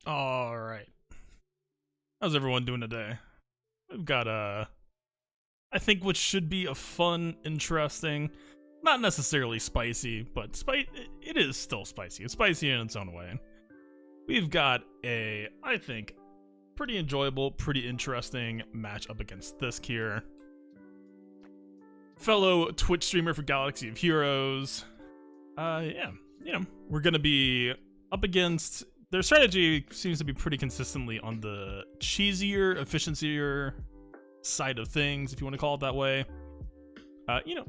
All right. How's everyone doing today? We've got I think what should be a fun, interesting, not necessarily spicy, but it is still spicy. It's spicy in its own way. We've got I think, pretty enjoyable, pretty interesting match up against this here. Fellow Twitch streamer for Galaxy of Heroes. Yeah, we're gonna be up against. Their strategy seems to be pretty consistently on the cheesier, efficiency side of things, if you want to call it that way.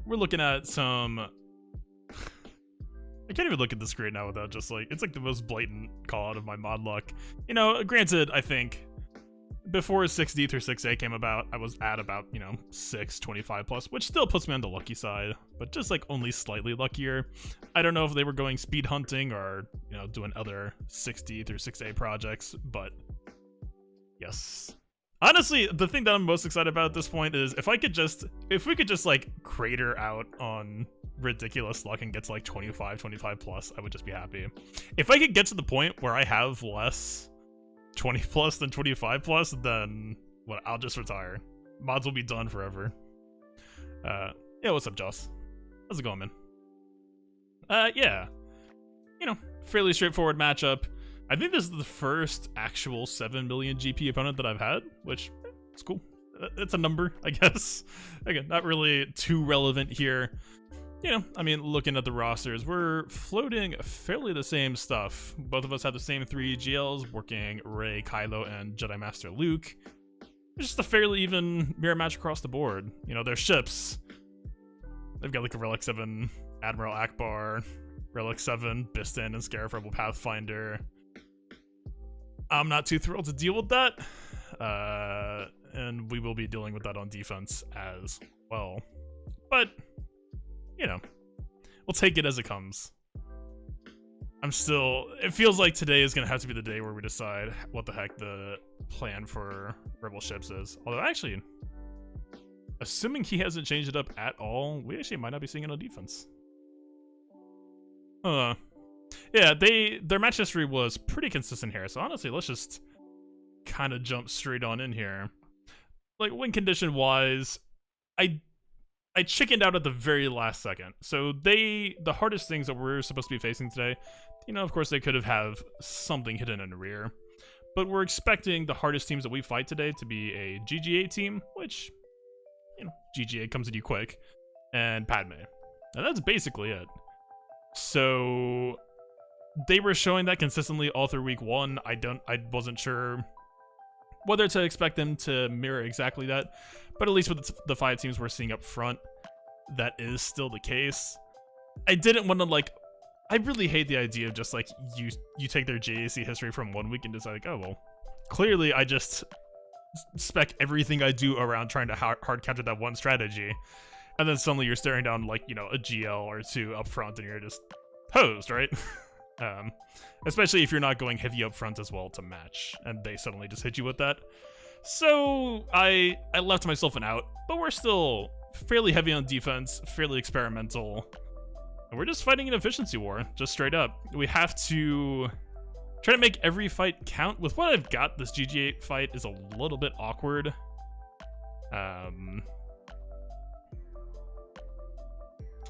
We're looking at some. I can't even look at the screen now without just like, it's like the most blatant call out of my mod luck. Granted, I think before 6D through 6A came about, I was at about, 625 plus, which still puts me on the lucky side, but just like only slightly luckier. I don't know if they were going speed hunting or, doing other 6D through 6A projects, but yes. Honestly, the thing that I'm most excited about at this point is if we could just like crater out on ridiculous luck and get to like 25 plus, I would just be happy. If I could get to the point where I have less 20 plus than 25 plus, then I'll just retire. Mods will be done forever. Yeah, what's up, Joss? How's it going, man? Yeah. Fairly straightforward matchup. I think this is the first actual 7 million GP opponent that I've had, which is cool. It's a number, I guess. Again, not really too relevant here. Looking at the rosters, we're floating fairly the same stuff. Both of us have the same 3 GLs, working Rey, Kylo, and Jedi Master Luke. It's just a fairly even mirror match across the board. Their ships. They've got like a Relic 7 Admiral Akbar, Relic 7 Bistan and Scarif Rebel Pathfinder. I'm not too thrilled to deal with that. And we will be dealing with that on defense as well. But we'll take it as it comes. It feels like today is going to have to be the day where we decide what the heck the plan for Rebel ships is. Although, actually, assuming he hasn't changed it up at all, we actually might not be seeing it on defense. Yeah, their match history was pretty consistent here, so honestly, let's just kind of jump straight on in here. Like, win condition wise, I chickened out at the very last second. So the hardest things that we're supposed to be facing today, of course they could have something hidden in the rear. But we're expecting the hardest teams that we fight today to be a GGA team, which, GGA comes at you quick, and Padme. And that's basically it. So they were showing that consistently all through week 1. I wasn't sure whether to expect them to mirror exactly that, but at least with the 5 teams we're seeing up front, that is still the case. I didn't want to I really hate the idea of just like you take their GAC history from 1 week and decide like, oh well, clearly I just spec everything I do around trying to hard counter that one strategy, and then suddenly you're staring down like a GL or 2 up front and you're just hosed, right? Especially if you're not going heavy up front as well to match, and they suddenly just hit you with that. So I left myself an out, but we're still fairly heavy on defense, fairly experimental, and we're just fighting an efficiency war, just straight up. We have to try to make every fight count. With what I've got, this GG8 fight is a little bit awkward.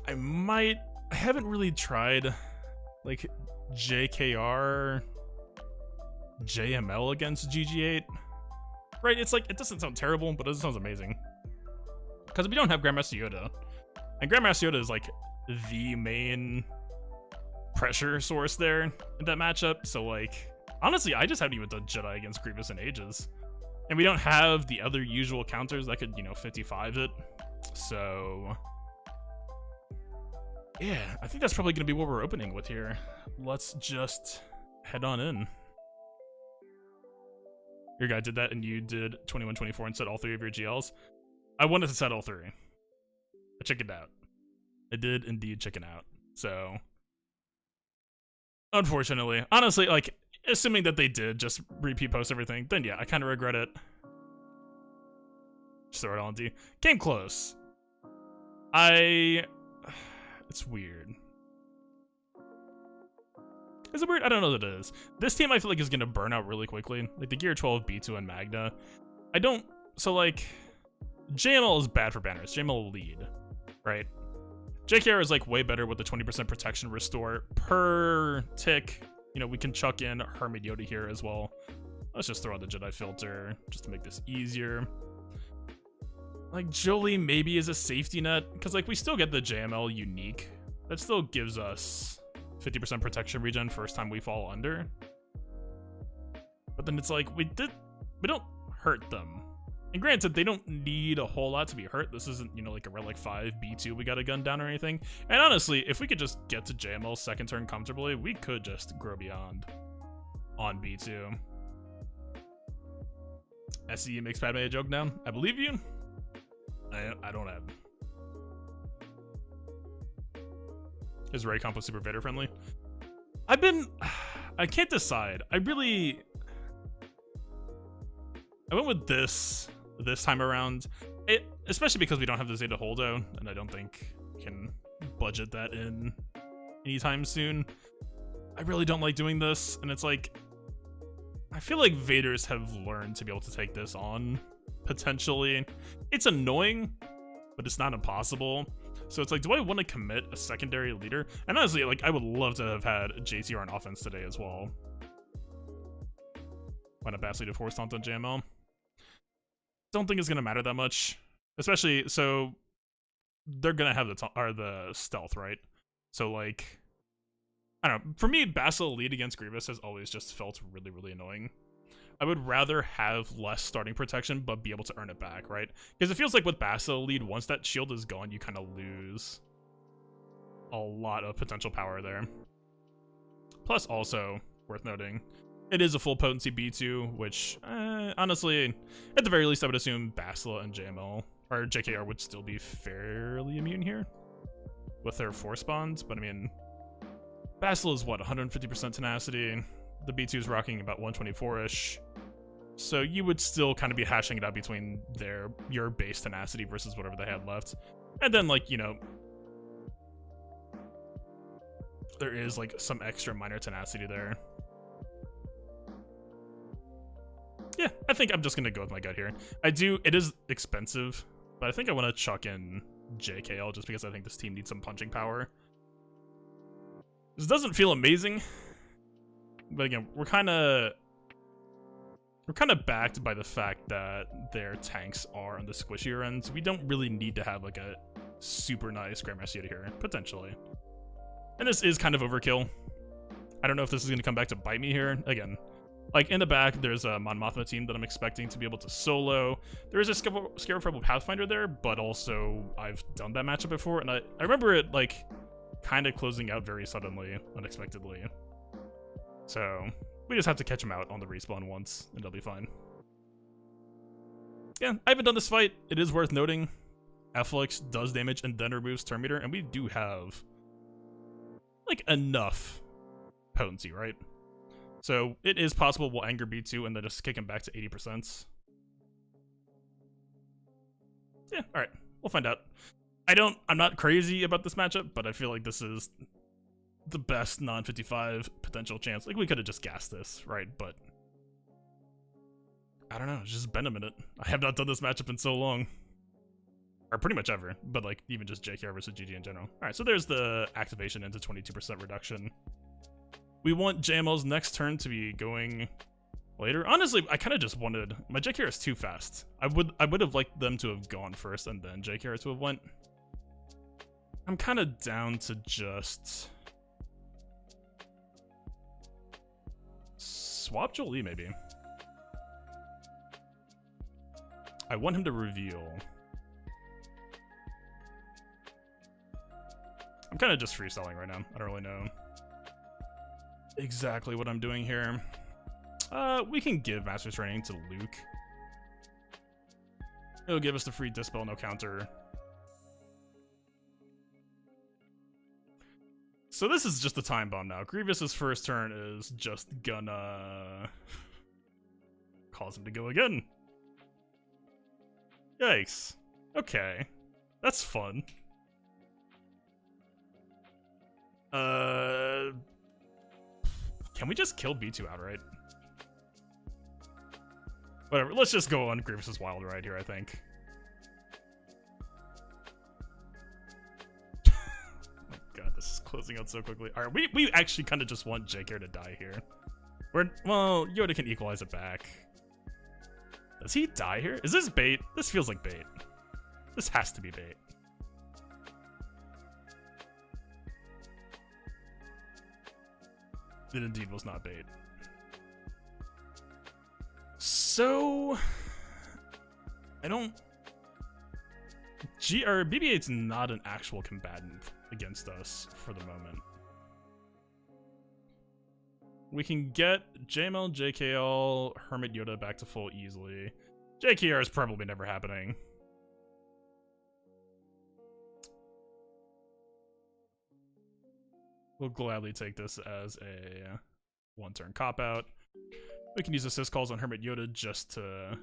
I haven't really tried like JKR JML against GG8, right? It's like, it doesn't sound terrible, but it sounds amazing because we don't have Grandmaster Yoda, and Grandmaster Yoda is like the main pressure source there in that matchup. So like, honestly, I just haven't even done Jedi against Grievous in ages, and we don't have the other usual counters that could 55 it. So yeah, I think that's probably going to be what we're opening with here. Let's just head on in. Your guy did that and you did 21-24 and set all 3 of your GLs. I wanted to set all 3. I chickened out. I did indeed chicken out. So, unfortunately, honestly, like, assuming that they did just repeat post everything, then yeah, I kind of regret it. Just throw it all in D. Came close. It's weird. Is it weird? I don't know that it is. This team I feel like is going to burn out really quickly. Like the Gear 12, B2, and Magna. I don't... So like... JML is bad for banners. JML will lead, right? JKR is like way better with the 20% protection restore per tick. You know, we can chuck in Hermit Yoda here as well. Let's just throw out the Jedi filter just to make this easier. Like Jolie maybe is a safety net because like we still get the JML unique. That still gives us 50% protection regen first time we fall under. But then it's like we don't hurt them. And granted, they don't need a whole lot to be hurt. This isn't, you know, like a Relic 5 B2 we got a gun down or anything. And honestly, if we could just get to JML second turn comfortably, we could just grow beyond on B2. SE makes Padme a joke now. I believe you. I don't have. Is Ray Compo Super Vader friendly? I can't decide. I went with this time around, especially because we don't have the Zeta Holdo, and I don't think we can budget that in anytime soon. I really don't like doing this, and it's like, I feel like Vaders have learned to be able to take this on, potentially. It's annoying, but it's not impossible. So it's like, do I want to commit a secondary leader? And honestly, like, I would love to have had JTR on offense today as well. Why not Bass Leader Force Taunt on JML? Don't think it's gonna matter that much, especially so they're gonna have the stealth, right? So like, I don't know. For me, Basil lead against Grievous has always just felt really, really annoying. I would rather have less starting protection, but be able to earn it back, right? Because it feels like with Basil lead, once that shield is gone, you kind of lose a lot of potential power there. Plus, also worth noting, it is a full potency B2, which, honestly, at the very least, I would assume Basila and JML, or JKR would still be fairly immune here with their force bonds, but I mean, Basila is what, 150% tenacity? The B2 is rocking about 124-ish. So you would still kind of be hashing it out between your base tenacity versus whatever they had left. And then, like, you know, there is, like, some extra minor tenacity there. Yeah, I think I'm just gonna go with my gut here. It is expensive, but I think I want to chuck in JKL just because I think this team needs some punching power. This doesn't feel amazing, but again, we're kind of backed by the fact that their tanks are on the squishier end. So we don't really need to have like a super nice Grandmaster Yoda here, potentially. And this is kind of overkill. I don't know if this is going to come back to bite me here. Again, like in the back, there's a Mon Mothma team that I'm expecting to be able to solo. There is a Scarab Rebel Pathfinder there, but also I've done that matchup before, and I remember it like kind of closing out very suddenly, unexpectedly. So we just have to catch him out on the respawn once, and they'll be fine. Yeah, I haven't done this fight. It is worth noting, Afflix does damage and then removes turn meter, and we do have like enough potency, right? So it is possible we'll anger B2 and then just kick him back to 80%. Yeah, alright. We'll find out. I'm not crazy about this matchup, but I feel like this is the best non-55 potential chance. Like, we could have just gassed this, right? But I don't know. It's just been a minute. I have not done this matchup in so long. Or pretty much ever. But, like, even just JKR versus GG in general. Alright, so there's the activation into 22% reduction. We want JML's next turn to be going later. Honestly, I kind of just wanted... My JKR is too fast. I would have liked them to have gone first and then JKR to have went. I'm kind of down to just... swap Jolie, maybe. I want him to reveal. I'm kind of just freestyling right now. I don't really know exactly what I'm doing here. We can give Master's Training to Luke. It'll give us the free Dispel, no counter. So this is just a time bomb now. Grievous's first turn is just gonna cause him to go again. Yikes. Okay. That's fun. Can we just kill B2 outright? Whatever, let's just go on Grievous's wild ride here, I think. Oh god, this is closing out so quickly. Alright, we actually kind of just want JK to die here. Well, Yoda can equalize it back. Does he die here? Is this bait? This feels like bait. This has to be bait. It indeed was not bait. So I don't BB-8's not an actual combatant against us for the moment. We can get JML, JKL, Hermit Yoda back to full easily. JKR is probably never happening. We'll gladly take this as a one-turn cop-out. We can use assist calls on Hermit Yoda just to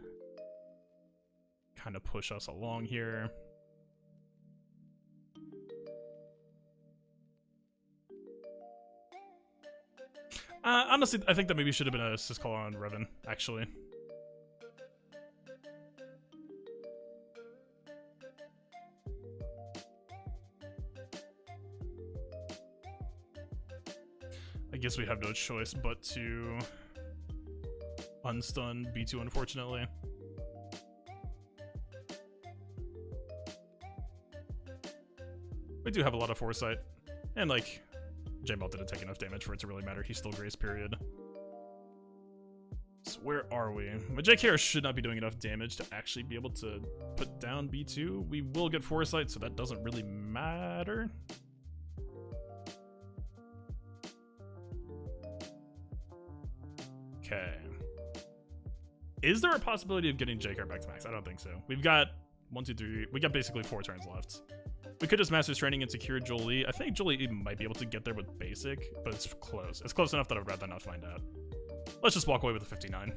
kind of push us along here. Honestly, I think that maybe should have been an assist call on Revan, actually. I guess we have no choice but to unstun B2, unfortunately. We do have a lot of foresight, and like, J-Ball didn't take enough damage for it to really matter. He's still Grace period. So where are we? But JKR should not be doing enough damage to actually be able to put down B2. We will get foresight, so that doesn't really matter. Okay. Is there a possibility of getting JKR back to max? I don't think so. We've got 1, 2, 3. We got basically 4 turns left. We could just Master's Training and secure Jolie. I think Jolie might be able to get there with basic, but it's close. It's close enough that I'd rather not find out. Let's just walk away with a 59.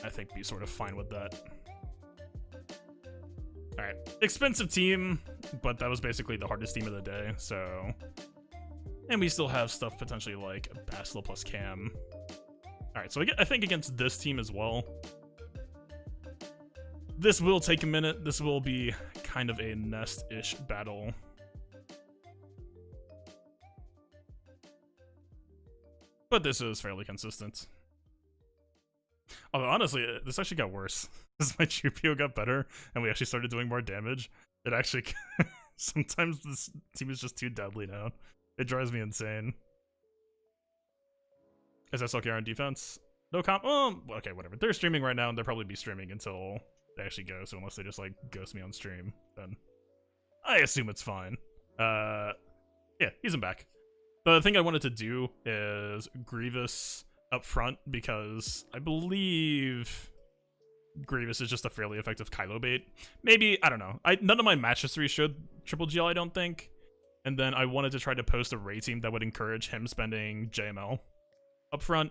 I think be sort of fine with that. Alright. Expensive team, but that was basically the hardest team of the day, so... And we still have stuff potentially like Bastila plus Cam. Alright, so I think against this team as well, this will take a minute. This will be kind of a nest-ish battle. But this is fairly consistent. Although, honestly, this actually got worse. As my GPO got better, and we actually started doing more damage, it actually... sometimes this team is just too deadly now. It drives me insane. Is SLKR on defense? No comp? Oh, okay, whatever. They're streaming right now, and they'll probably be streaming until they actually go, so unless they just, like, ghost me on stream, then I assume it's fine. Yeah, he's in back. The thing I wanted to do is Grievous up front, because I believe Grievous is just a fairly effective Kylo bait. Maybe, I don't know. None of my match history showed Triple GL, I don't think. And then I wanted to try to post a raid team that would encourage him spending JML up front.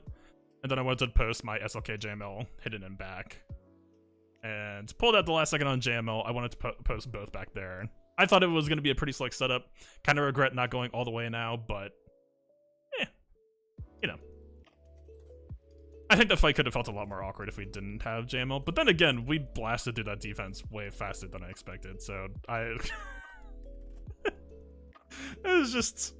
And then I wanted to post my SLK JML hidden in back. And pulled out the last second on JML. I wanted to post both back there. I thought it was going to be a pretty slick setup. Kind of regret not going all the way now, but... you know. I think the fight could have felt a lot more awkward if we didn't have JML. But then again, we blasted through that defense way faster than I expected. So I... it was just...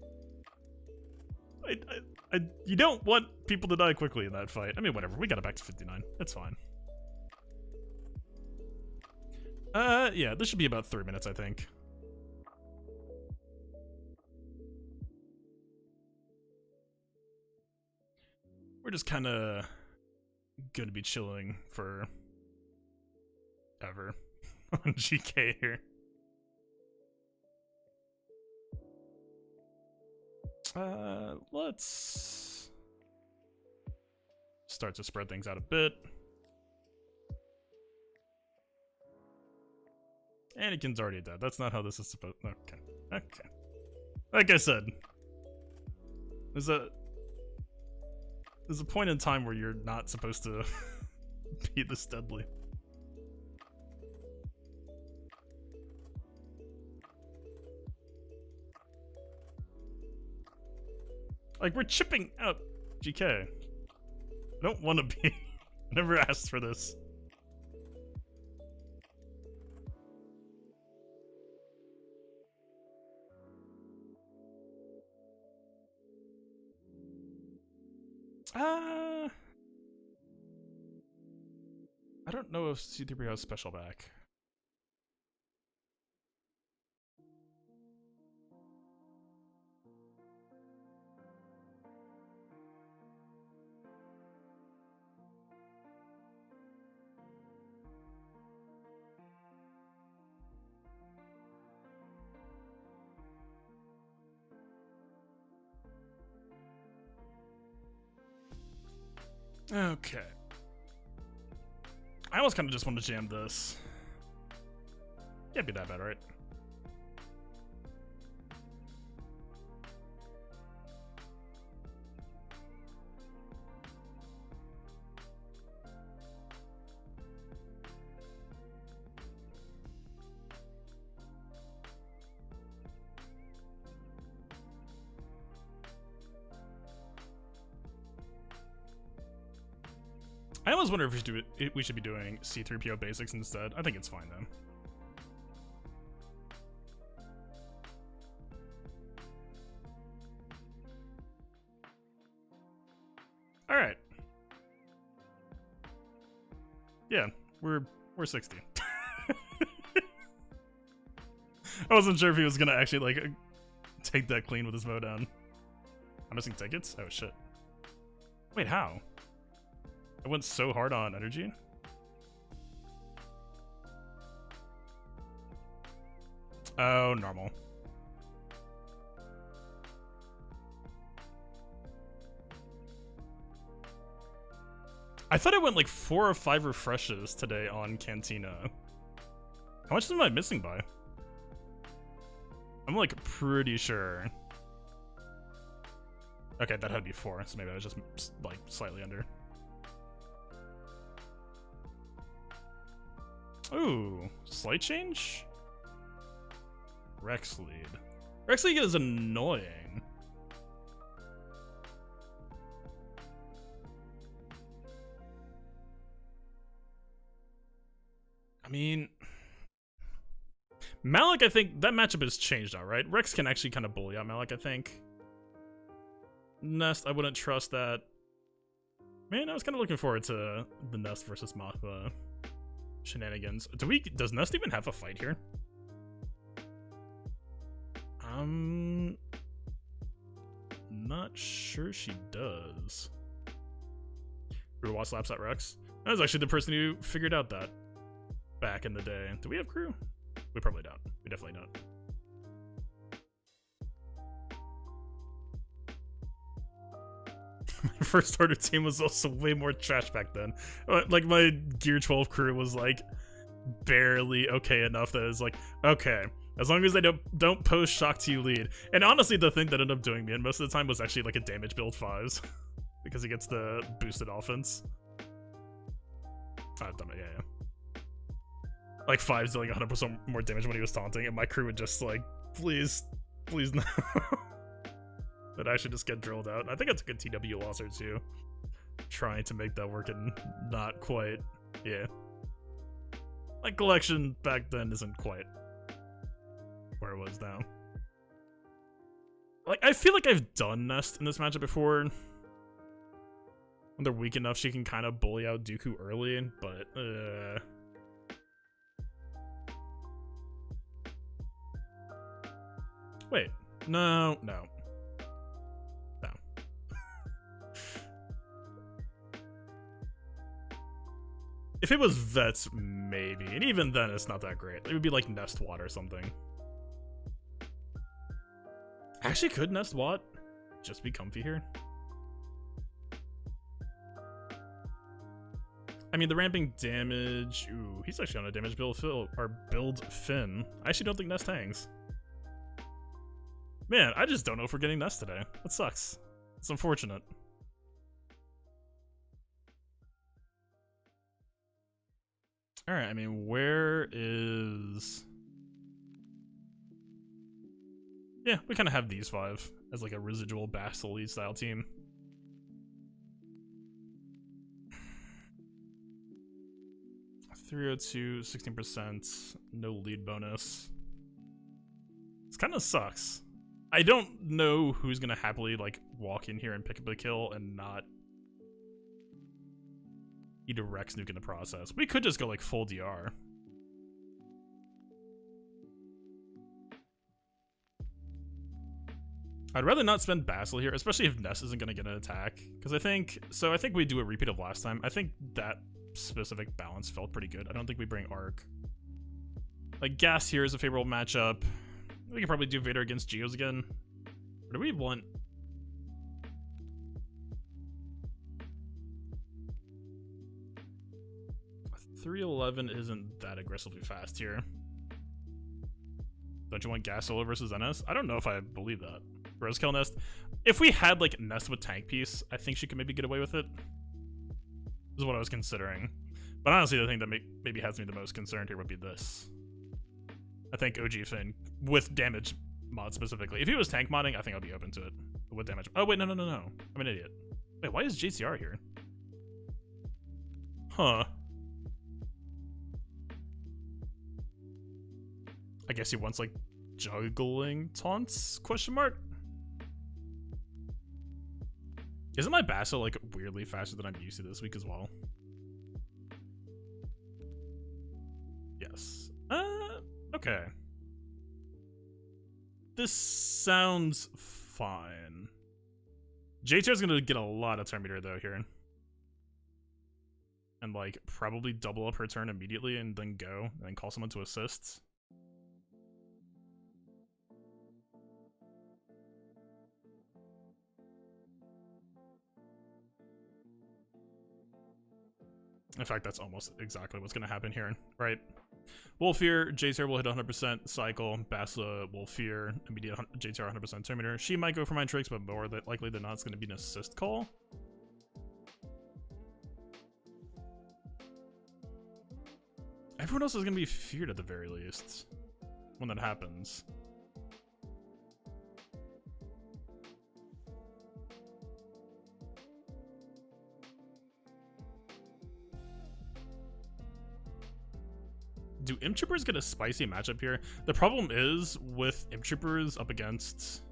you don't want people to die quickly in that fight. I mean, whatever. We got it back to 59. It's fine. Yeah, this should be about 3 minutes, I think. We're just kind of gonna be chilling for ever on GK here. Let's start to spread things out a bit. Anakin's already dead. That's not how this is supposed. Okay. Okay. Like I said, there's a point in time where you're not supposed to be this deadly. Like, we're chipping out GK. I don't want to be. Never asked for this. I don't know if C3PO has special back. Okay. I almost kind of just want to jam this. Can't be that bad, right? I always wonder if we should be doing C3PO basics instead. I think it's fine though. All right. Yeah, we're 60. I wasn't sure if he was gonna actually like take that clean with his mow down. I'm missing tickets? Oh shit. Wait, how? I went so hard on energy. Oh, normal. I thought I went like 4 or 5 refreshes today on Cantina. How much am I missing by? I'm like pretty sure. Okay, that had to be 4, so maybe I was just like slightly under. Ooh, slight change? Rex lead. Rex lead is annoying. I mean, Malik, I think that matchup has changed now, right? Rex can actually kind of bully out Malik, I think. Nest, I wouldn't trust that. Man, I was kind of looking forward to the Nest versus Mothma shenanigans. Does Nest even have a fight here? Not sure she does. Crew watch laps at Rex. That was actually the person who figured out that back in the day. Do we have crew? We probably don't. We definitely don't. My first order team was also way more trash back then. Like, my Gear 12 crew was like barely okay enough that it's like, okay, as long as they don't post shock to you lead. And honestly, the thing that ended up doing me in most of the time was actually like a damage build 5s because he gets the boosted offense. I've done it, yeah. Like 5's doing 100% more damage when he was taunting, and my crew would just like, please no. But I should just get drilled out. And I think I took a TW loss or 2, trying to make that work, and not quite. Yeah. My collection back then isn't quite where it was now. Like, I feel like I've done Nest in this matchup before. When they're weak enough, she can kind of bully out Dooku early, but wait, no. If it was Vets, maybe. And even then, it's not that great. It would be like Nest Watt or something. Actually, could Nest Watt just be comfy here? I mean, the ramping damage... Ooh, he's actually on a damage build Finn. I actually don't think Nest hangs. Man, I just don't know if we're getting Nest today. That sucks. It's unfortunate. Alright, I mean, where is... Yeah, we kind of have these 5 as like a residual Basel lead style team. .302, 16%, no lead bonus. This kind of sucks. I don't know who's gonna happily like walk in here and pick up a kill and not eat a Rex nuke in the process. We could just go like full DR. I'd rather not spend Basel here, especially if Ness isn't gonna get an attack. Because I think we do a repeat of last time. I think that specific balance felt pretty good. I don't think we bring Arc. Like, Gas here is a favorable matchup. We could probably do Vader against Geos again. Or do we want... .311 isn't that aggressively fast here. Don't you want Gas solo versus NS? I don't know if I believe that. Rosekill Nest. If we had like Nest with tank piece, I think she could maybe get away with it. This is what I was considering. But honestly, the thing that maybe has me the most concerned here would be this. I think OG Finn with damage mod specifically. If he was tank modding, I think I'd be open to it. But with damage. Oh wait, no. I'm an idiot. Wait, why is JCR here? Huh. I guess he wants like juggling taunts? Question mark. Isn't my Basel like weirdly faster than I'm used to this week as well? Yes. Okay. This sounds fine. JTR's gonna get a lot of turn meter though here. And like probably double up her turn immediately and then go and then call someone to assist. In fact, that's almost exactly what's going to happen here, right? Wolfear, JTR will hit 100% cycle. Basla, Wolfear, immediate JTR 100% Terminator. She might go for Mind Tricks, but more likely than not, it's going to be an assist call. Everyone else is going to be feared at the very least when that happens. Do Imp Troopers get a spicy matchup here? The problem is, with Imp Troopers up against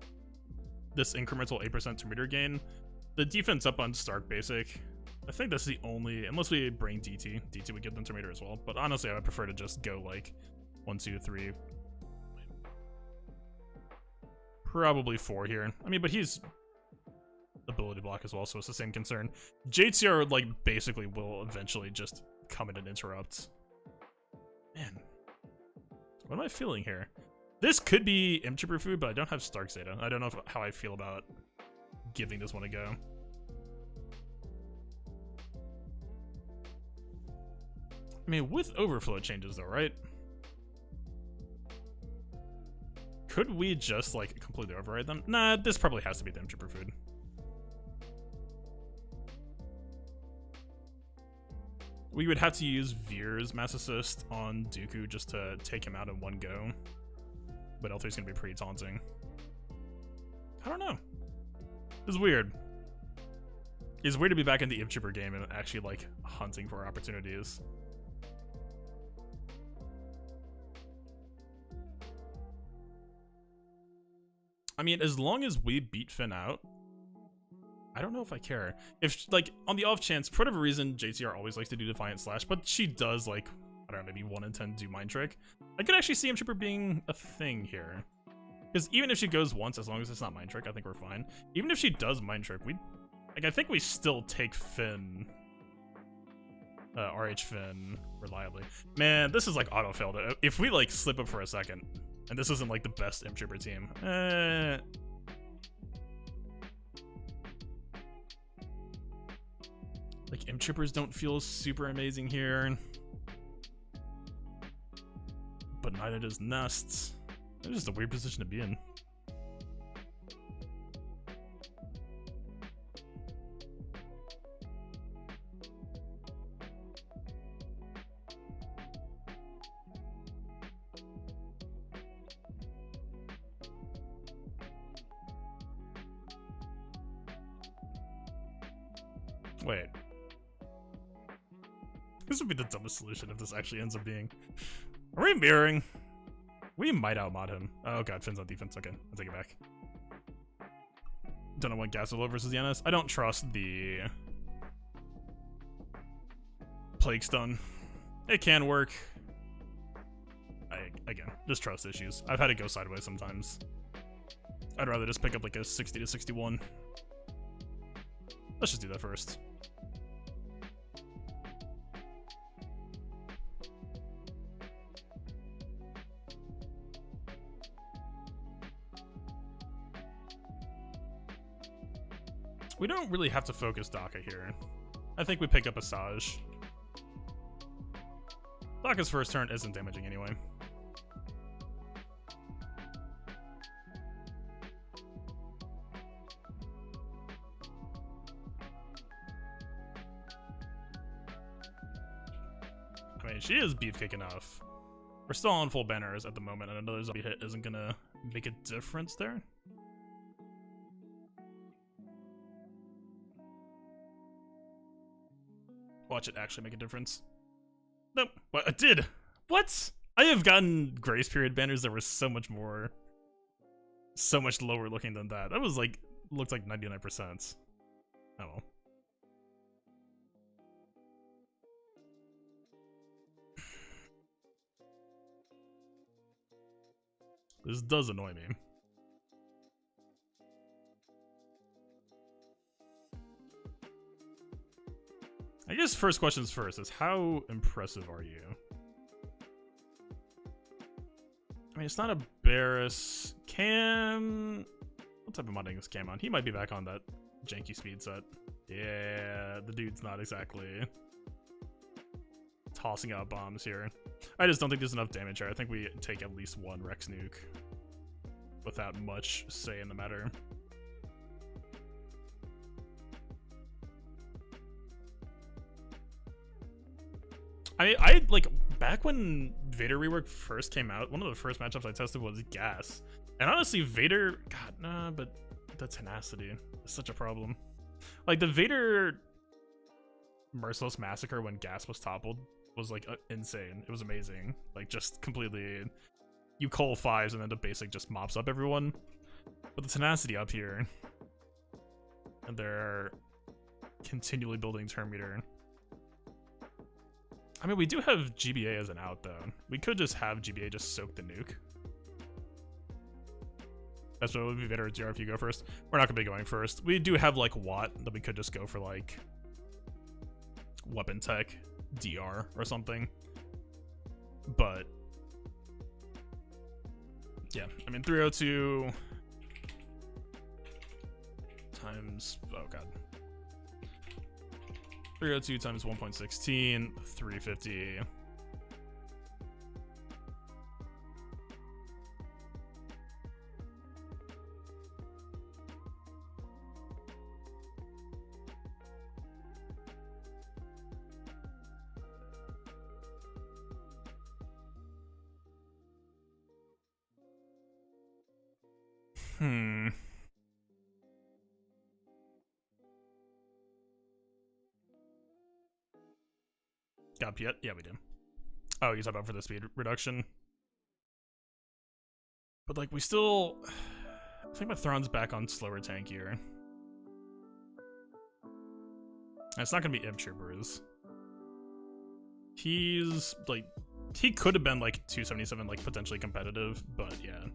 this incremental 8% to meter gain, the defense up on Stark Basic, I think that's the only, unless we bring DT. DT would give them to meter as well, but honestly I would prefer to just go like 1, 2, 3, probably 4 here. I mean, but he's ability block as well, so it's the same concern. JTR like basically will eventually just come in and interrupt. Man, what am I feeling here? This could be Imp Trooper food, but I don't have Stark Zeta. I don't know how I feel about giving this one a go. I mean, with overflow changes though, right? Could we just like completely override them? Nah, this probably has to be the Imp Trooper food. We would have to use Veer's Mass Assist on Dooku just to take him out in one go. But L3 is going to be pretty taunting. I don't know. This is weird. It's weird to be back in the Imp Trooper game and actually like hunting for opportunities. I mean, as long as we beat Finn out, I don't know if I care. If, like, on the off chance, for whatever reason, JTR always likes to do Defiant Slash, but she does, like, I don't know, maybe 1 in 10 do Mind Trick. I could actually see Imp Trooper being a thing here. Because even if she goes once, as long as it's not Mind Trick, I think we're fine. Even if she does Mind Trick, I think we still take Finn, RH Finn, reliably. Man, this is, like, auto-failed. If we, like, slip up for a second, and this isn't, like, the best Imp Trooper team, like, Imp Troopers don't feel super amazing here. But neither does Nests. It's just a weird position to be in. Wait. This would be the dumbest solution if this actually ends up being. Are we mirroring? We might outmod him. Oh god, Finn's on defense. Okay, I'll take it back. Don't know what Gasolov versus Yanis. I don't trust the Plague Stun. It can work. Again, just trust issues. I've had it go sideways sometimes. I'd rather just pick up like a 60 to 61. Let's just do that first. We don't really have to focus Daka here. I think we pick up Asajj. Daka's first turn isn't damaging anyway. I mean, she is beefcake enough. We're still on full banners at the moment, and another zombie hit isn't gonna make a difference there. Watch it actually make a difference. Nope. What? It did. What? I have gotten grace period banners that were so much lower looking than that. That was like, looked like 99%. Oh well. This does annoy me. I guess first questions first is how impressive are you? I mean, it's not a Barris. Cam... What type of modding is Cam on? He might be back on that janky speed set. Yeah, the dude's not exactly tossing out bombs here. I just don't think there's enough damage here. I think we take at least one Rex nuke without much say in the matter. I like, back when Vader rework first came out, one of the first matchups I tested was Gas. And honestly, Vader, god, nah, but the tenacity is such a problem. Like, the Vader Merciless Massacre when Gas was toppled was like insane. It was amazing. Like, just completely, you call fives and then the basic just mops up everyone. But the tenacity up here, and they're continually building turn meter. I mean, we do have GBA as an out, though. We could just have GBA just soak the nuke. That's what would be better, GR, if you go first. We're not going to be going first. We do have, like, Watt that we could just go for, like, weapon tech, DR, or something. But, yeah. I mean, 302 times... Oh, God. 302 times 1.16, 350. Got Piet? Yeah, we do. Oh, you talking about for the speed reduction? But, like, we still... I think my Thrawn's back on slower tankier. And it's not gonna be Imp Troopers. He's, like... He could have been, like, 277, like, potentially competitive, but, yeah.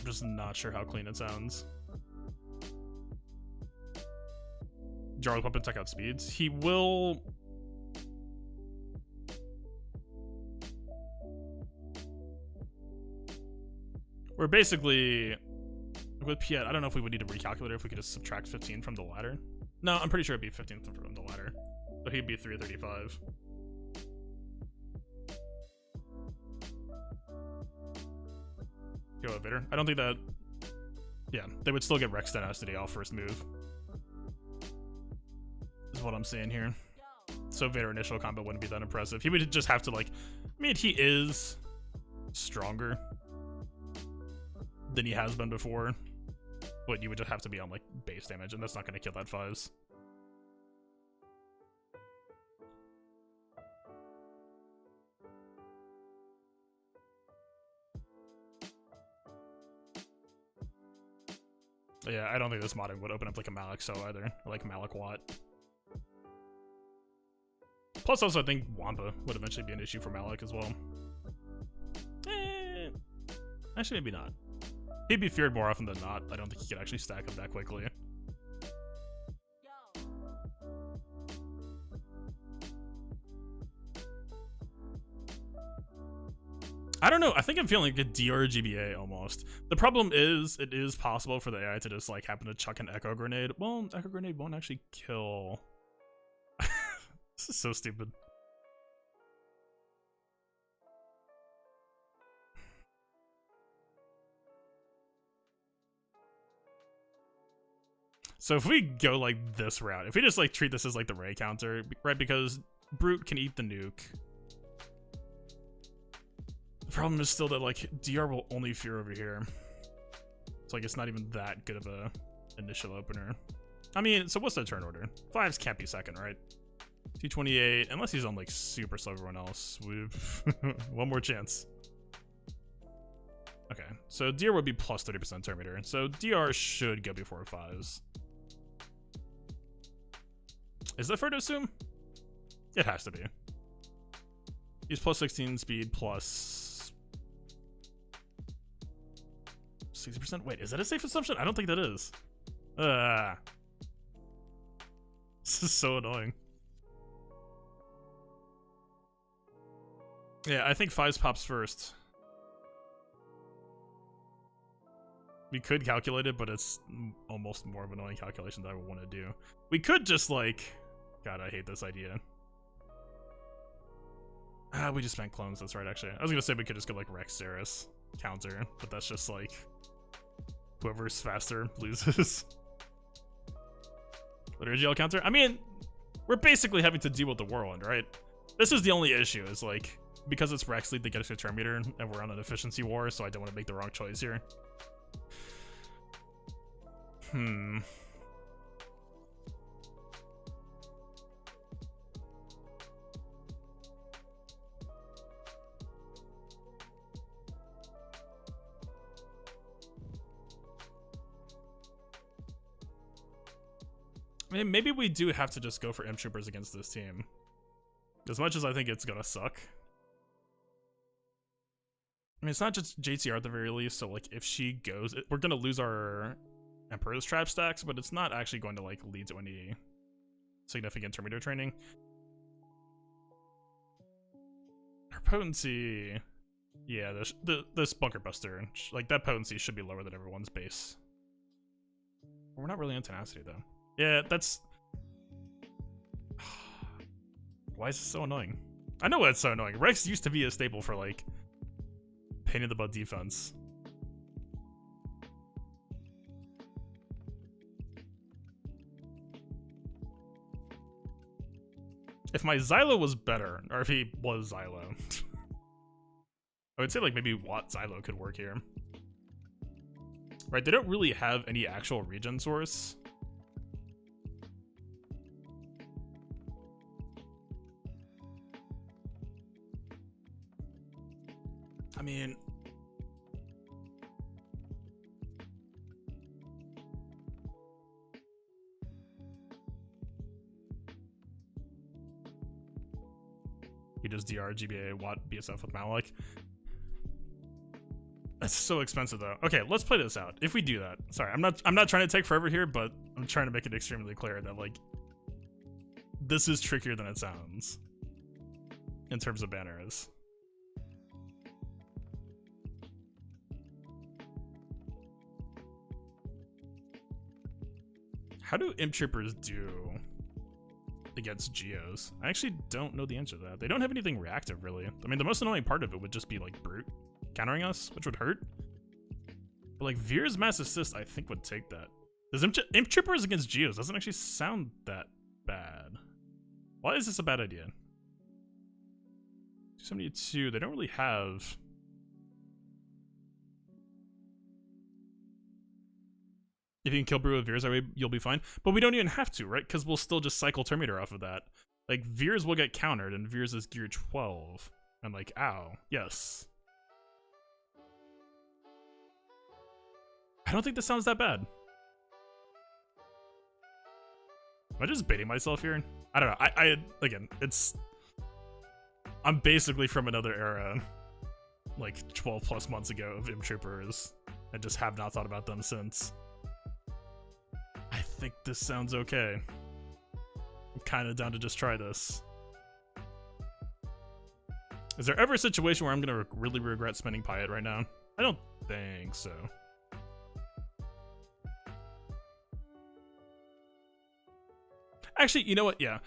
Just not sure how clean it sounds. Jarl weapon tech out speeds. He will. We're basically with Piet. I don't know if we would need a recalculator if we could just subtract 15 from the ladder. No, I'm pretty sure it'd be 15 from the ladder. So he'd be 335. Go Vader. I don't think that... Yeah, they would still get Rex tenacity off first move. Is what I'm saying here. So Vader initial combo wouldn't be that impressive. He would just have to like, I mean, he is stronger than he has been before, but you would just have to be on like base damage, and that's not going to kill that Fuzz. But yeah, I don't think this modding would open up like a Malik So either, or like Malik Watt. Plus, also, I think Wampa would eventually be an issue for Malik as well. Actually, maybe not. He'd be feared more often than not. I don't think he could actually stack up that quickly. I don't know. I think I'm feeling like a DR GBA almost. The problem is, it is possible for the AI to just like happen to chuck an Echo Grenade. Well, Echo Grenade won't actually kill. This is so stupid. So if we go like this route, if we just like treat this as like the Ray counter, right? Because Brute can eat the nuke. The problem is still that like DR will only fear over here. So like it's not even that good of a initial opener. I mean, so what's the turn order? 5s can't be second, right? 228, unless he's on like super slow everyone else. We've one more chance. Okay, so DR would be plus 30% turn meter. So DR should go before 5s. Is that fair to assume? It has to be. He's plus 16 speed plus 60%. Wait, is that a safe assumption? I don't think that is. This is so annoying. Yeah, I think 5s pops first. We could calculate it, but it's almost more of an annoying calculation that I would want to do. We could just like... God, I hate this idea. Ah, we just spent clones, that's right, actually. I was gonna say we could just go like Rex Ceres counter, but that's just like... whoever's faster loses. Liturgy L counter? I mean, we're basically having to deal with the Whirlwind, right? This is the only issue, is like... because it's Rex Lead that gets a turn meter, and we're on an efficiency war, so I don't want to make the wrong choice here. I mean, maybe we do have to just go for M Troopers against this team. As much as I think it's gonna suck. I mean, it's not just JTR at the very least, so like if she goes, we're gonna lose our Emperor's Trap stacks, but it's not actually going to like lead to any significant turn meter training. Her potency, yeah, this Bunker Buster, like that potency should be lower than everyone's base. We're not really on tenacity though. Yeah, that's... Why is this so annoying? I know why it's so annoying. Rex used to be a staple for like pain in the butt defense. If my Xylo was better, or if he was Xylo, I would say like maybe Watt Xylo could work here. Right, they don't really have any actual regen source. I mean... He does DR, GBA, Watt, BSF with Malik. That's so expensive though. Okay, let's play this out. If we do that. Sorry, I'm not trying to take forever here, but I'm trying to make it extremely clear that like this is trickier than it sounds in terms of banners. How do Imp Troopers do against Geos? I actually don't know the answer to that. They don't have anything reactive, really. I mean, the most annoying part of it would just be, like, Brute countering us, which would hurt. But, like, Veer's Mass Assist, I think, would take that. Does Imp Troopers against Geos doesn't actually sound that bad. Why is this a bad idea? 272, they don't really have... If you can kill Brew with Veers, you'll be fine. But we don't even have to, right? Because we'll still just cycle Terminator off of that. Like, Veers will get countered, and Veers is gear 12. I'm like, ow. Yes. I don't think this sounds that bad. Am I just baiting myself here? I don't know. Again, I'm basically from another era, like 12 plus months ago of Imp Troopers. I just have not thought about them since. I think this sounds okay. I'm kind of down to just try this. Is there ever a situation where I'm going to really regret spending Piet right now? I don't think so. Actually, you know what? Yeah.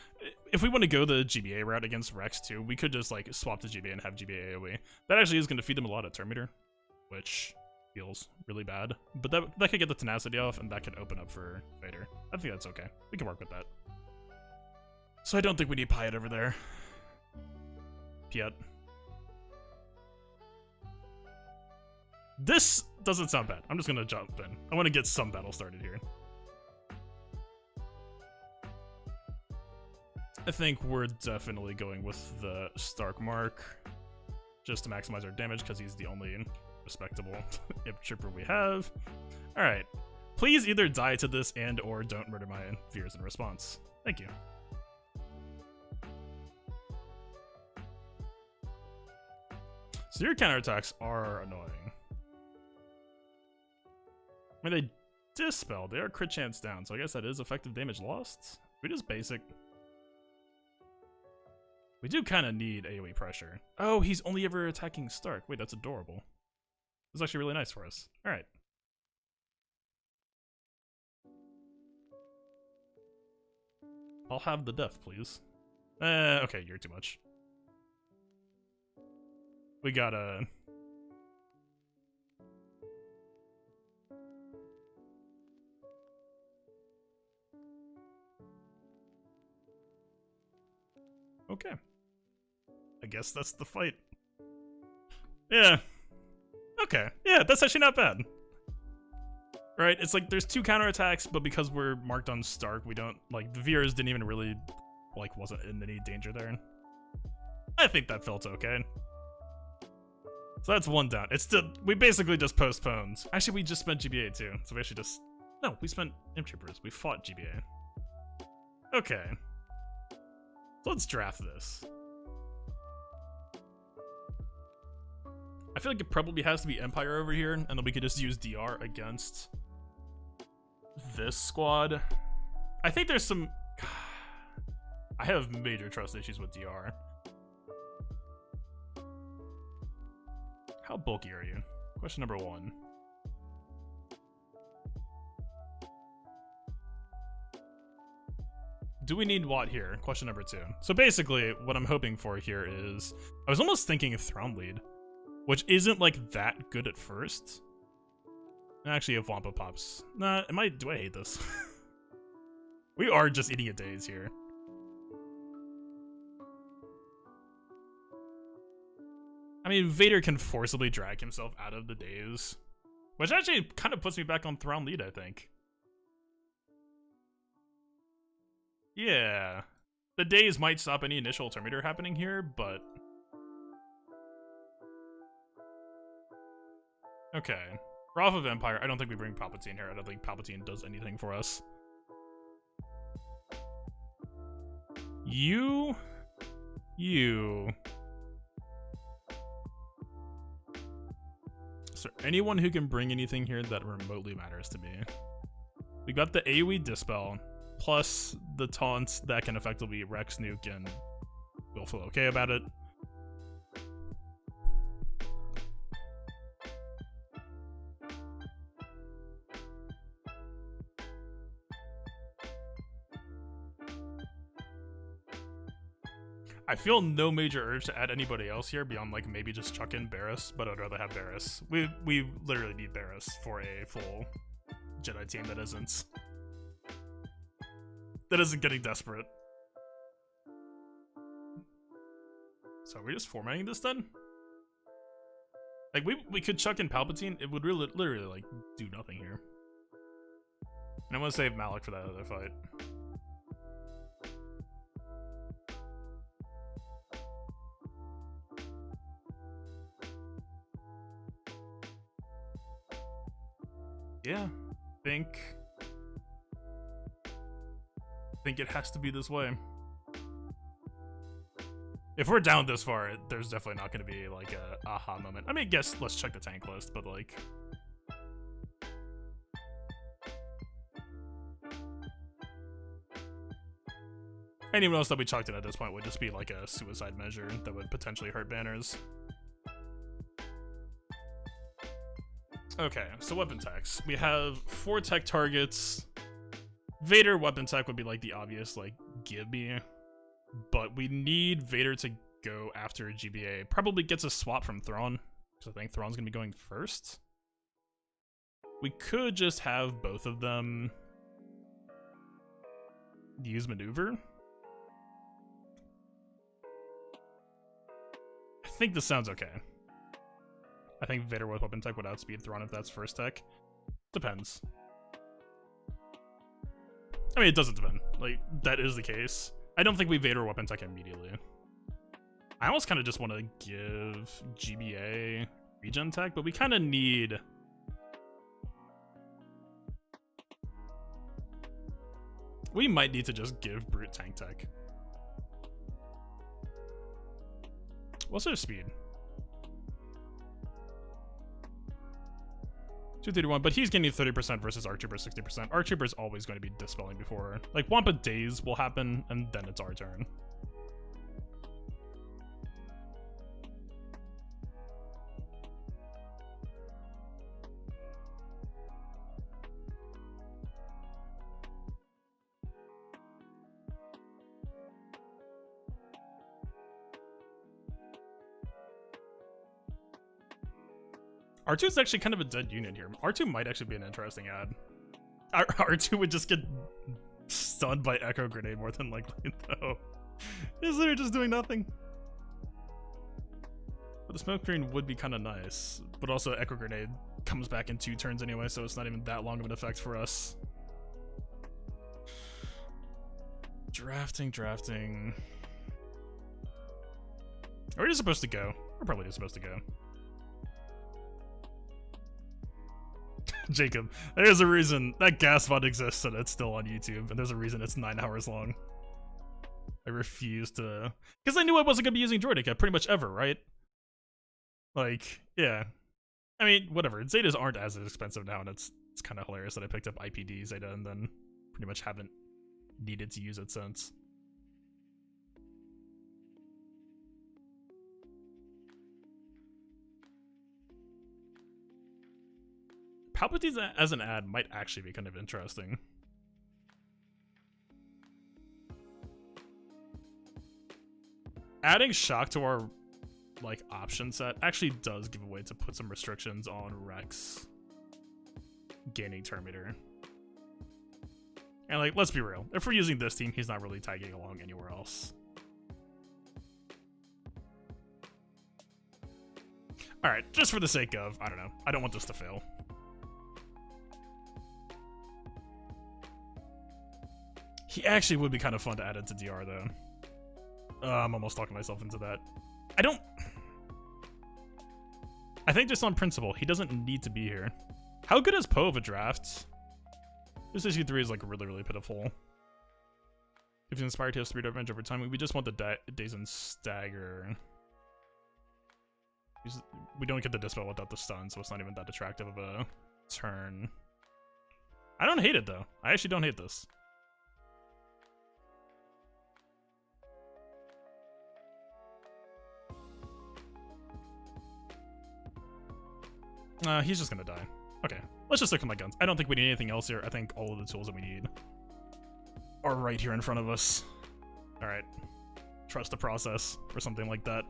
If we want to go the GBA route against Rex too, we could just like swap to GBA and have GBA AoE. That actually is going to feed them a lot of Terminator, which feels really bad. But that could get the tenacity off, and that could open up for Vader. I think that's okay. We can work with that. So I don't think we need Piet over there. Piet. This doesn't sound bad. I'm just going to jump in. I want to get some battle started here. I think we're definitely going with the Stark Mark just to maximize our damage because he's the only respectable Imp Trooper we have. Alright. Please either die to this and or don't murder my Veers in response. Thank you. So your counterattacks are annoying. I mean, they dispel. They are crit chance down, so I guess that is effective damage lost. We just basic. We do kind of need AoE pressure. Oh, he's only ever attacking Stark. Wait, that's adorable. This is actually really nice for us. Alright. I'll have the death, please. Okay, you're too much. We gotta... Okay. I guess that's the fight. Yeah. Okay. Yeah, that's actually not bad. Right? It's like there's two counterattacks, but because we're marked on Stark, we don't, like, the Veers didn't even really, like, wasn't in any danger there. I think that felt okay. So that's one down. It's still, we basically just postponed. Actually, we just spent GBA too. So we actually just, no, we spent Imp Troopers. We fought GBA. Okay. So let's draft this. I feel like it probably has to be Empire over here, and then we could just use DR against this squad. I think there's some... I have major trust issues with DR. How bulky are you? Question number 1. Do we need Watt here? Question number 2. So basically, what I'm hoping for here is... I was almost thinking of Throne Lead, which isn't, like, that good at first. Actually, if Wampa pops... Nah, do I hate this? We are just eating a daze here. I mean, Vader can forcibly drag himself out of the daze, which actually kind of puts me back on Thrawn Lead, I think. Yeah. The daze might stop any initial Terminator happening here, but... Okay. We're off of Empire. I don't think we bring Palpatine here. I don't think Palpatine does anything for us. You... Is there anyone who can bring anything here that remotely matters to me? We got the AoE Dispel, plus the taunt that can effectively Rex nuke, and we'll feel okay about it. I feel no major urge to add anybody else here beyond, like, maybe just chuck in Barriss, but I'd rather have Barriss. We literally need Barriss for a full Jedi team that isn't getting desperate. So are we just formatting this then? Like, we could chuck in Palpatine. It would really, literally, like, do nothing here. And I want to save Malik for that other fight. Yeah, I think it has to be this way. If we're down this far, there's definitely not going to be like a aha moment. I mean, I guess let's check the tank list, but like, anyone else that we chucked in at this point would just be like a suicide measure that would potentially hurt banners. Okay, so weapon techs. We have 4 tech targets. Vader weapon tech would be like the obvious, like, give me. But we need Vader to go after GBA. Probably gets a swap from Thrawn, because I think Thrawn's going to be going first. We could just have both of them use maneuver. I think this sounds okay. I think Vader with weapon tech would outspeed Thrawn if that's first tech. Depends. I mean, it doesn't depend. Like, that is the case. I don't think we Vader weapon tech immediately. I almost kind of just want to give GBA regen tech, but we kind of need... We might need to just give Brute tank tech. What's their speed? 231, but he's getting 30% versus ARC Trooper 60%. ARC Trooper is always going to be dispelling before. Like, Wampa Days will happen, and then it's our turn. R2 is actually kind of a dead unit here. R2 might actually be an interesting ad. R2 would just get stunned by Echo Grenade more than likely, though. Is literally just doing nothing. But the smoke screen would be kind of nice. But also Echo Grenade comes back in 2 turns anyway, so it's not even that long of an effect for us. Drafting. Are we just supposed to go? We're probably just supposed to go. Jacob, there's a reason that gas VOD exists and it's still on YouTube, and there's a reason it's 9 hours long. I refuse to... Because I knew I wasn't going to be using Droidic pretty much ever, right? Like, yeah. I mean, whatever. Zetas aren't as expensive now, and it's kind of hilarious that I picked up IPD Zeta and then pretty much haven't needed to use it since. Palpatine as an ad might actually be kind of interesting. Adding shock to our like option set actually does give a way to put some restrictions on Rex gaining turn meter. And like, let's be real, if we're using this team, he's not really tagging along anywhere else. Alright, just for the sake of, I don't know, I don't want this to fail. He actually would be kind of fun to add into DR, though. I'm almost talking myself into that. I think just on principle, he doesn't need to be here. How good is Poe of a draft? This issue 3 is like really, really pitiful. If you inspire to 3 revenge over time, we just want the Days and Stagger. We don't get the dispel without the stun, so it's not even that attractive of a turn. I don't hate it, though. I actually don't hate this. He's just gonna die. Okay, let's just look at my guns. I don't think we need anything else here. I think all of the tools that we need are right here in front of us. Alright. Trust the process, or something like that.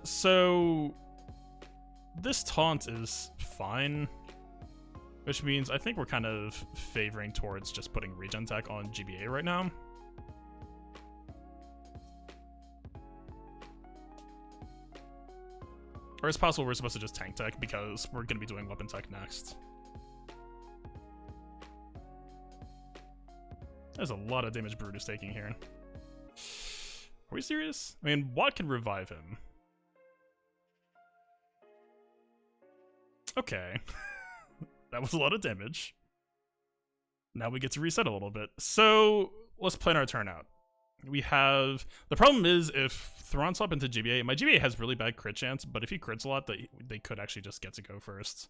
So... This taunt is fine. Which means I think we're kind of favoring towards just putting regen tech on GBA right now. Or it's possible we're supposed to just tank tech because we're going to be doing weapon tech next. There's a lot of damage Brute is taking here. Are we serious? I mean, Watt can revive him. Okay. That was a lot of damage. Now we get to reset a little bit. So, let's plan our turn out. We have... The problem is, if Thrawn swap into GBA, my GBA has really bad crit chance, but if he crits a lot, they could actually just get to go first.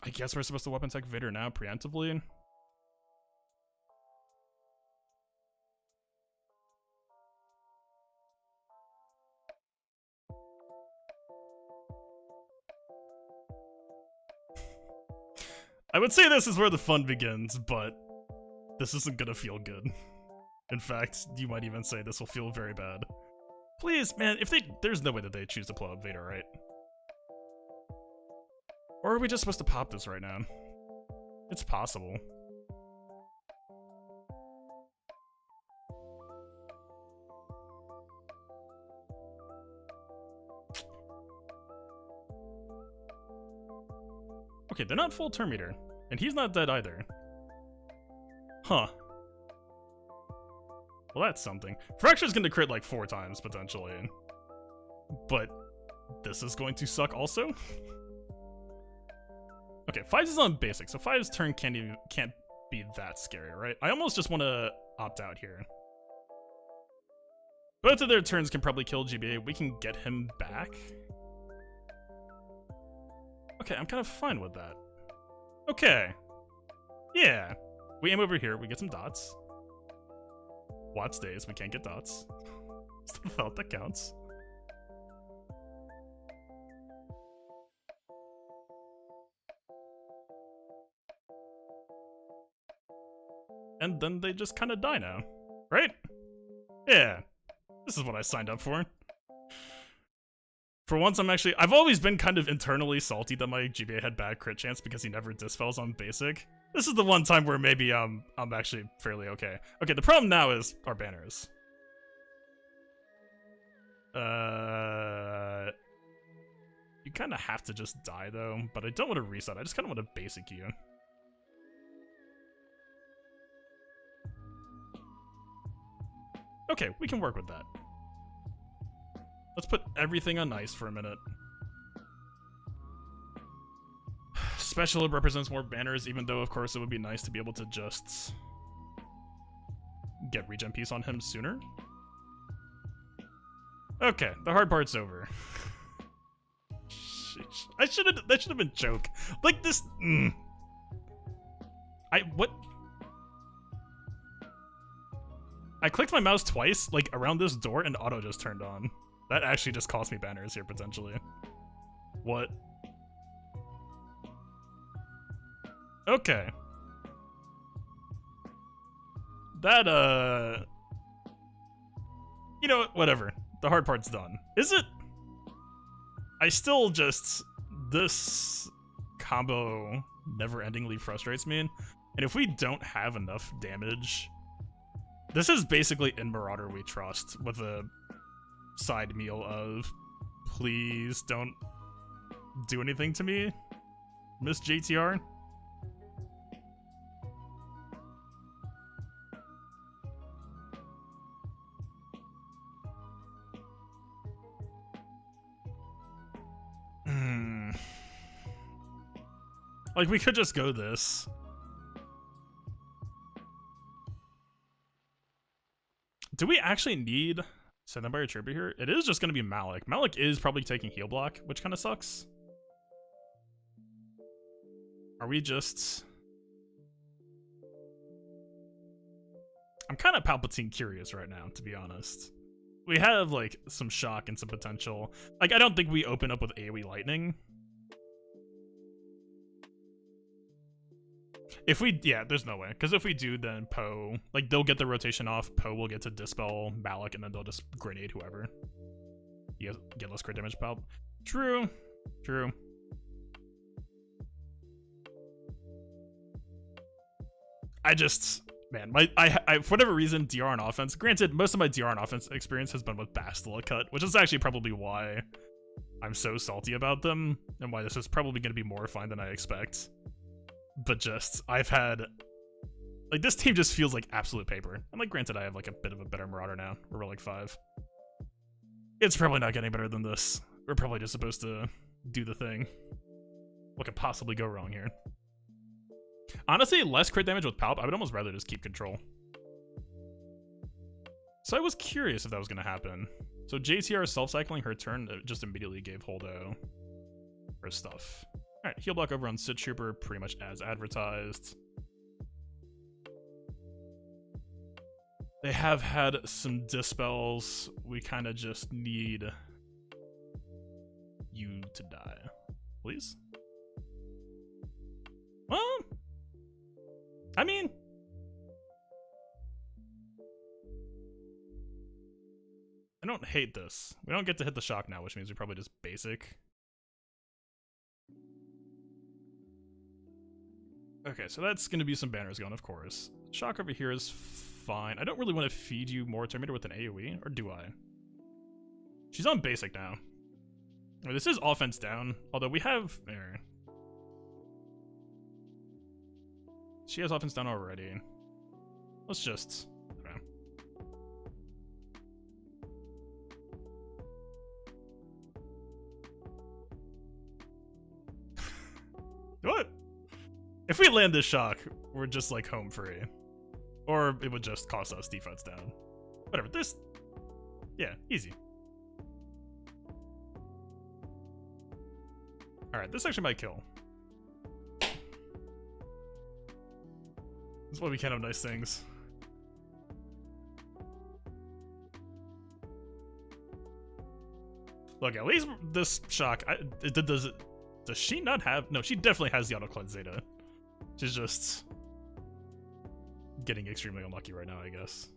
I guess we're supposed to weapon tech Vader now, preemptively. I would say this is where the fun begins, but this isn't gonna feel good. In fact, you might even say this will feel very bad. Please, man, there's no way that they choose to pull up Vader, right? Or are we just supposed to pop this right now? It's possible. Okay, they're not full turn meter, and he's not dead either. Huh. Well, that's something. Fracture's gonna crit like 4 times, potentially. But this is going to suck also? Okay, 5's is on basic, so 5's turn can't be that scary, right? I almost just want to opt out here. Both of their turns can probably kill GBA. We can get him back. Okay, I'm kind of fine with that. Okay. Yeah. We aim over here, we get some dots. Watt stays, we can't get dots. Still felt that counts. And then they just kind of die now, right? Yeah. This is what I signed up for. For once, I've always been kind of internally salty that my GBA had bad crit chance because he never dispels on basic. This is the one time where maybe I'm actually fairly okay. Okay, the problem now is our banners. You kind of have to just die though, but I don't want to reset. I just kind of want to basic you. Okay, we can work with that. Let's put everything on ice for a minute. Special represents more banners, even though, of course, it would be nice to be able to just get regen piece on him sooner. Okay, the hard part's over. That should have been joke. Like this. What? I clicked my mouse twice, like around this door, and auto just turned on. That actually just cost me banners here, potentially. What? Okay. That, you know what, whatever. The hard part's done. Is it? I still just... This combo never-endingly frustrates me. And if we don't have enough damage... This is basically in Marauder we trust, with a side meal of, please don't do anything to me, Miss JTR. Like, we could just go this. Do we actually need Send Them by Your Trooper here? It is just going to be Malik. Malik is probably taking heal block, which kind of sucks. Are we just... I'm kind of Palpatine curious right now, to be honest. We have, like, some shock and some potential. Like, I don't think we open up with AoE Lightning. If we, yeah, there's no way. Because if we do, then Poe, like, they'll get the rotation off. Poe will get to dispel Malik, and then they'll just grenade whoever. You get less crit damage, Palp. True. True. Man, I for whatever reason, DR on offense. Granted, most of my DR on offense experience has been with Bastila Cut, which is actually probably why I'm so salty about them, and why this is probably going to be more fine than I expect. But just, I've had... Like, this team just feels like absolute paper. And, like, granted, I have, like, a bit of a better Marauder now. We're rolling 5. It's probably not getting better than this. We're probably just supposed to do the thing. What could possibly go wrong here? Honestly, less crit damage with Palp, I would almost rather just keep control. So I was curious if that was going to happen. So JTR self-cycling her turn just immediately gave Holdo her stuff. Alright, heal block over on Sid Trooper, pretty much as advertised. They have had some dispels. We kind of just need you to die. Please? Well, I mean... I don't hate this. We don't get to hit the shock now, which means we probably just basic. Okay, so that's going to be some banners going, of course. Shock over here is fine. I don't really want to feed you more Terminator with an AoE, or do I? She's on basic now. I mean, this is offense down, although we have... There. She has offense down already. Let's just... Okay. What? If we land this shock, we're just like home free. Or it would just cost us defense down. Whatever, this... Yeah, easy. Alright, this actually might kill. That's why we can't have nice things. Look, at least this shock... Does she not have... No, she definitely has the auto-cleanse Zeta. She's just... getting extremely unlucky right now, I guess.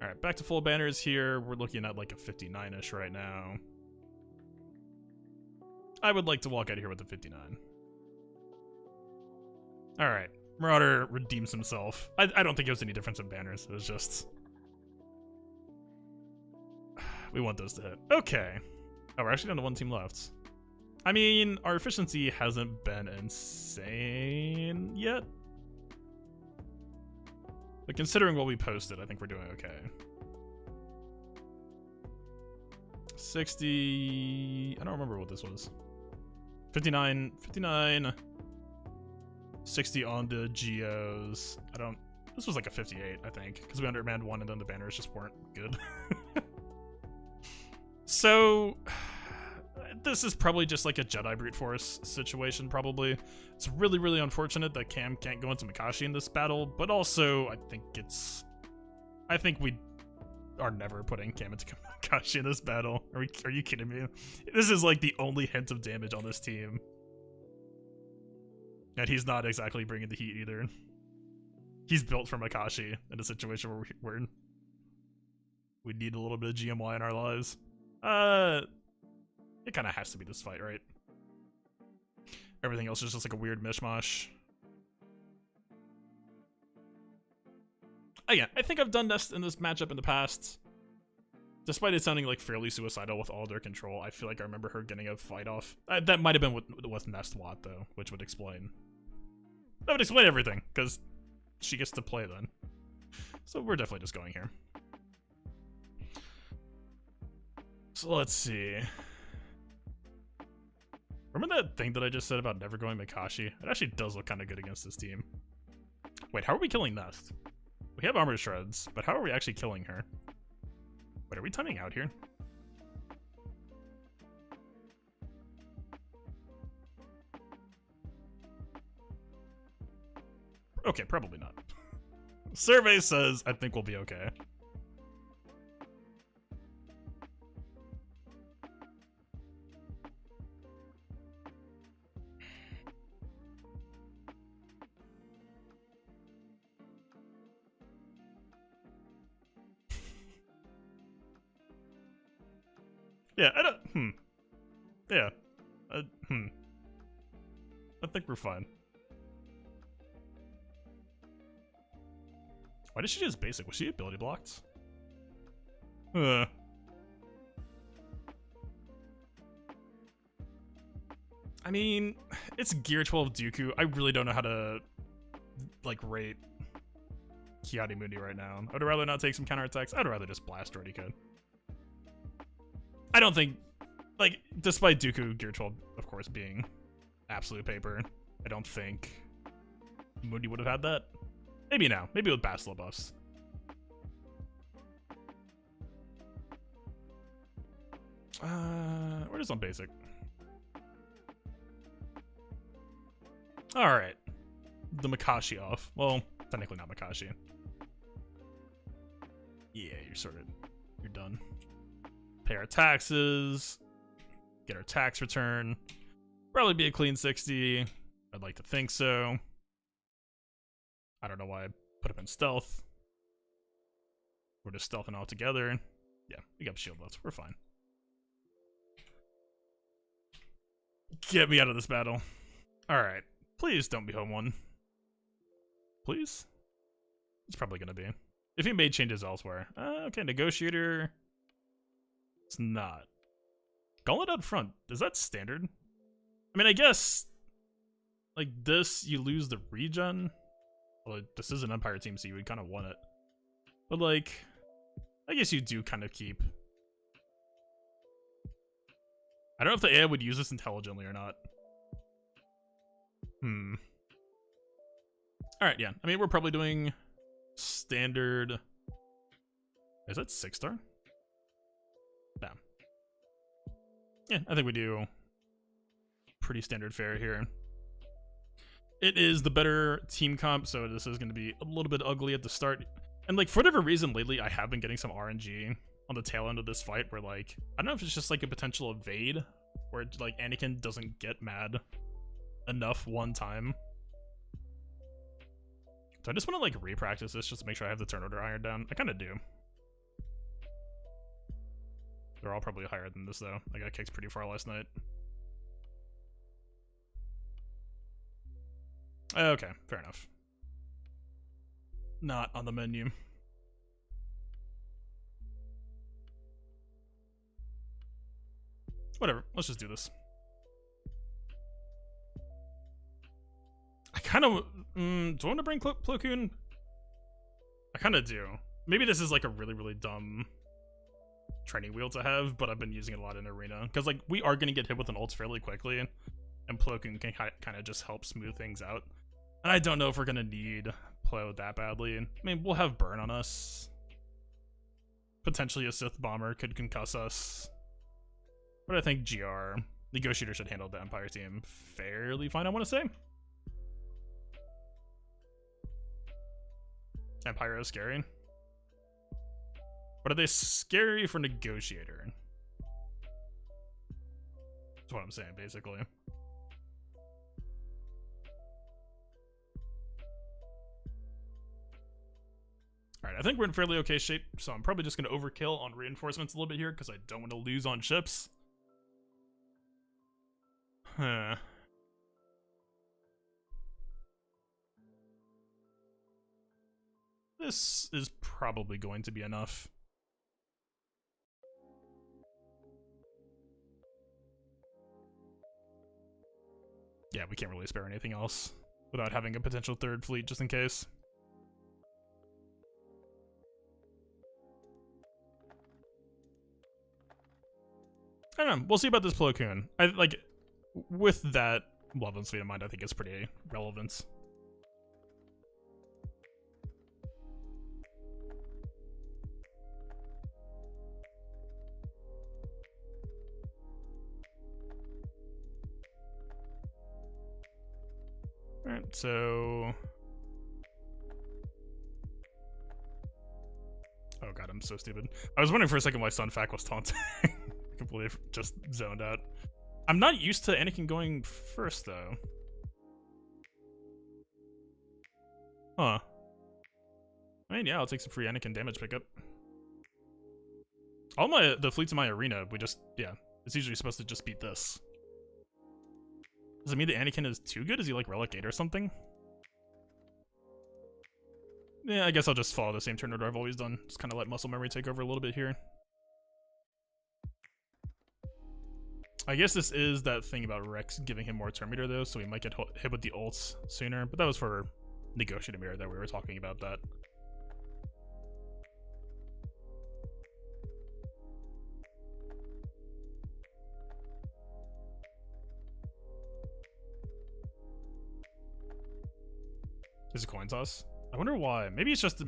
Alright, back to full banners here. We're looking at like a 59-ish right now. I would like to walk out of here with a 59. Alright, Marauder redeems himself. I don't think it was any difference in banners. It was just... We want those to hit. Okay. Oh, we're actually down to one team left. I mean, our efficiency hasn't been insane yet. But considering what we posted, I think we're doing okay. 60... I don't remember what this was. 59... 60 on the Geos. I don't... This was like a 58, I think. Because we undermanned one and then the banners just weren't good. So... This is probably just like a Jedi brute force situation, probably. It's really, really unfortunate that Cam can't go into Makashi in this battle, but also I think we are never putting Cam into Makashi in this battle. Are you kidding me? This is like the only hint of damage on this team. And he's not exactly bringing the heat either. He's built for Makashi in a situation where we need a little bit of GMY in our lives. It kind of has to be this fight, right? Everything else is just like a weird mishmash. Again, I think I've done this in this matchup in the past. Despite it sounding like fairly suicidal with all their control, I feel like I remember her getting a fight off. That might have been with Nest Watt, though, which would explain. That would explain everything, because she gets to play then. So we're definitely just going here. So let's see. Remember that thing that I just said about never going Makashi? It actually does look kind of good against this team. Wait, how are we killing Nest? We have armor shreds, but how are we actually killing her? Wait, are we timing out here? Okay, probably not. Survey says I think we'll be okay. Yeah, I don't... Yeah. I think we're fine. Why did she just basic? Was she ability blocked? I mean, it's Gear 12 Dooku. I really don't know how to, like, rate Ki-Adi-Mundi right now. I would rather not take some counterattacks. I'd rather just blast already could. I don't think, like, despite Dooku Gear 12, of course, being absolute paper, I don't think Mundi would have had that. Maybe now. Maybe with Bastila buffs. We're just on basic. Alright. The Makashi off. Well, technically not Makashi. Yeah, you're sorted. You're done. Pay our taxes. Get our tax return. Probably be a clean 60. I'd like to think so. I don't know why I put him in stealth. We're just stealthing all together. Yeah, we got shield left. We're fine. Get me out of this battle. Alright. Please don't be home one. Please? It's probably gonna be. If he made changes elsewhere. Okay, negotiator. It's not. Gauntlet out front. Is that standard? I mean, I guess, like this, you lose the regen. Well, this is an Empire team, so you would kind of want it. But like, I guess you do kind of keep. I don't know if the AI would use this intelligently or not. Alright, yeah. I mean, we're probably doing standard. Is that 6-star? No. Yeah, I think we do pretty standard fare here. It is the better team comp, so this is going to be a little bit ugly at the start. And like, for whatever reason lately, I have been getting some RNG on the tail end of this fight where like, I don't know if it's just like a potential evade where like Anakin doesn't get mad enough one time. So I just want to like repractice this just to make sure I have the turn order ironed down. I kind of do. They're all probably higher than this though. I got kicked pretty far last night. Okay, fair enough. Not on the menu. Whatever, let's just do this. I kind of... do I want to bring Plo Koon? I kind of do. Maybe this is like a really, really dumb training wheel to have, but I've been using it a lot in Arena. Because like, we are going to get hit with an ult fairly quickly, and Plo Koon can kind of just help smooth things out. And I don't know if we're going to need Plo that badly. I mean, we'll have burn on us. Potentially a Sith Bomber could concuss us. But I think GR, Negotiator, should handle the Empire team fairly fine, I want to say. Empire is scary. But are they scary for Negotiator? That's what I'm saying, basically. Alright, I think we're in fairly okay shape, so I'm probably just going to overkill on reinforcements a little bit here, because I don't want to lose on ships. Huh. This is probably going to be enough. Yeah, we can't really spare anything else without having a potential third fleet just in case. I don't know. We'll see about this Plo Koon. I like with that Loveland's fleet in mind, I think it's pretty relevant. Alright, so... Oh god, I'm so stupid. I was wondering for a second why Sunfac was taunting. Completely just zoned out. I'm not used to Anakin going first, though. Huh. I mean, yeah, I'll take some free Anakin damage pickup. All the fleets in my arena, we just, yeah, it's usually supposed to just beat this. Does it mean that Anakin is too good? Is he like Relic 8 or something? Yeah, I guess I'll just follow the same turn order I've always done. Just kind of let muscle memory take over a little bit here. I guess this is that thing about Rex giving him more turn meter though, so we might get hit with the ults sooner. But that was for Negotiator Mirror that we were talking about that. Is a coin toss? I wonder why. Maybe it's just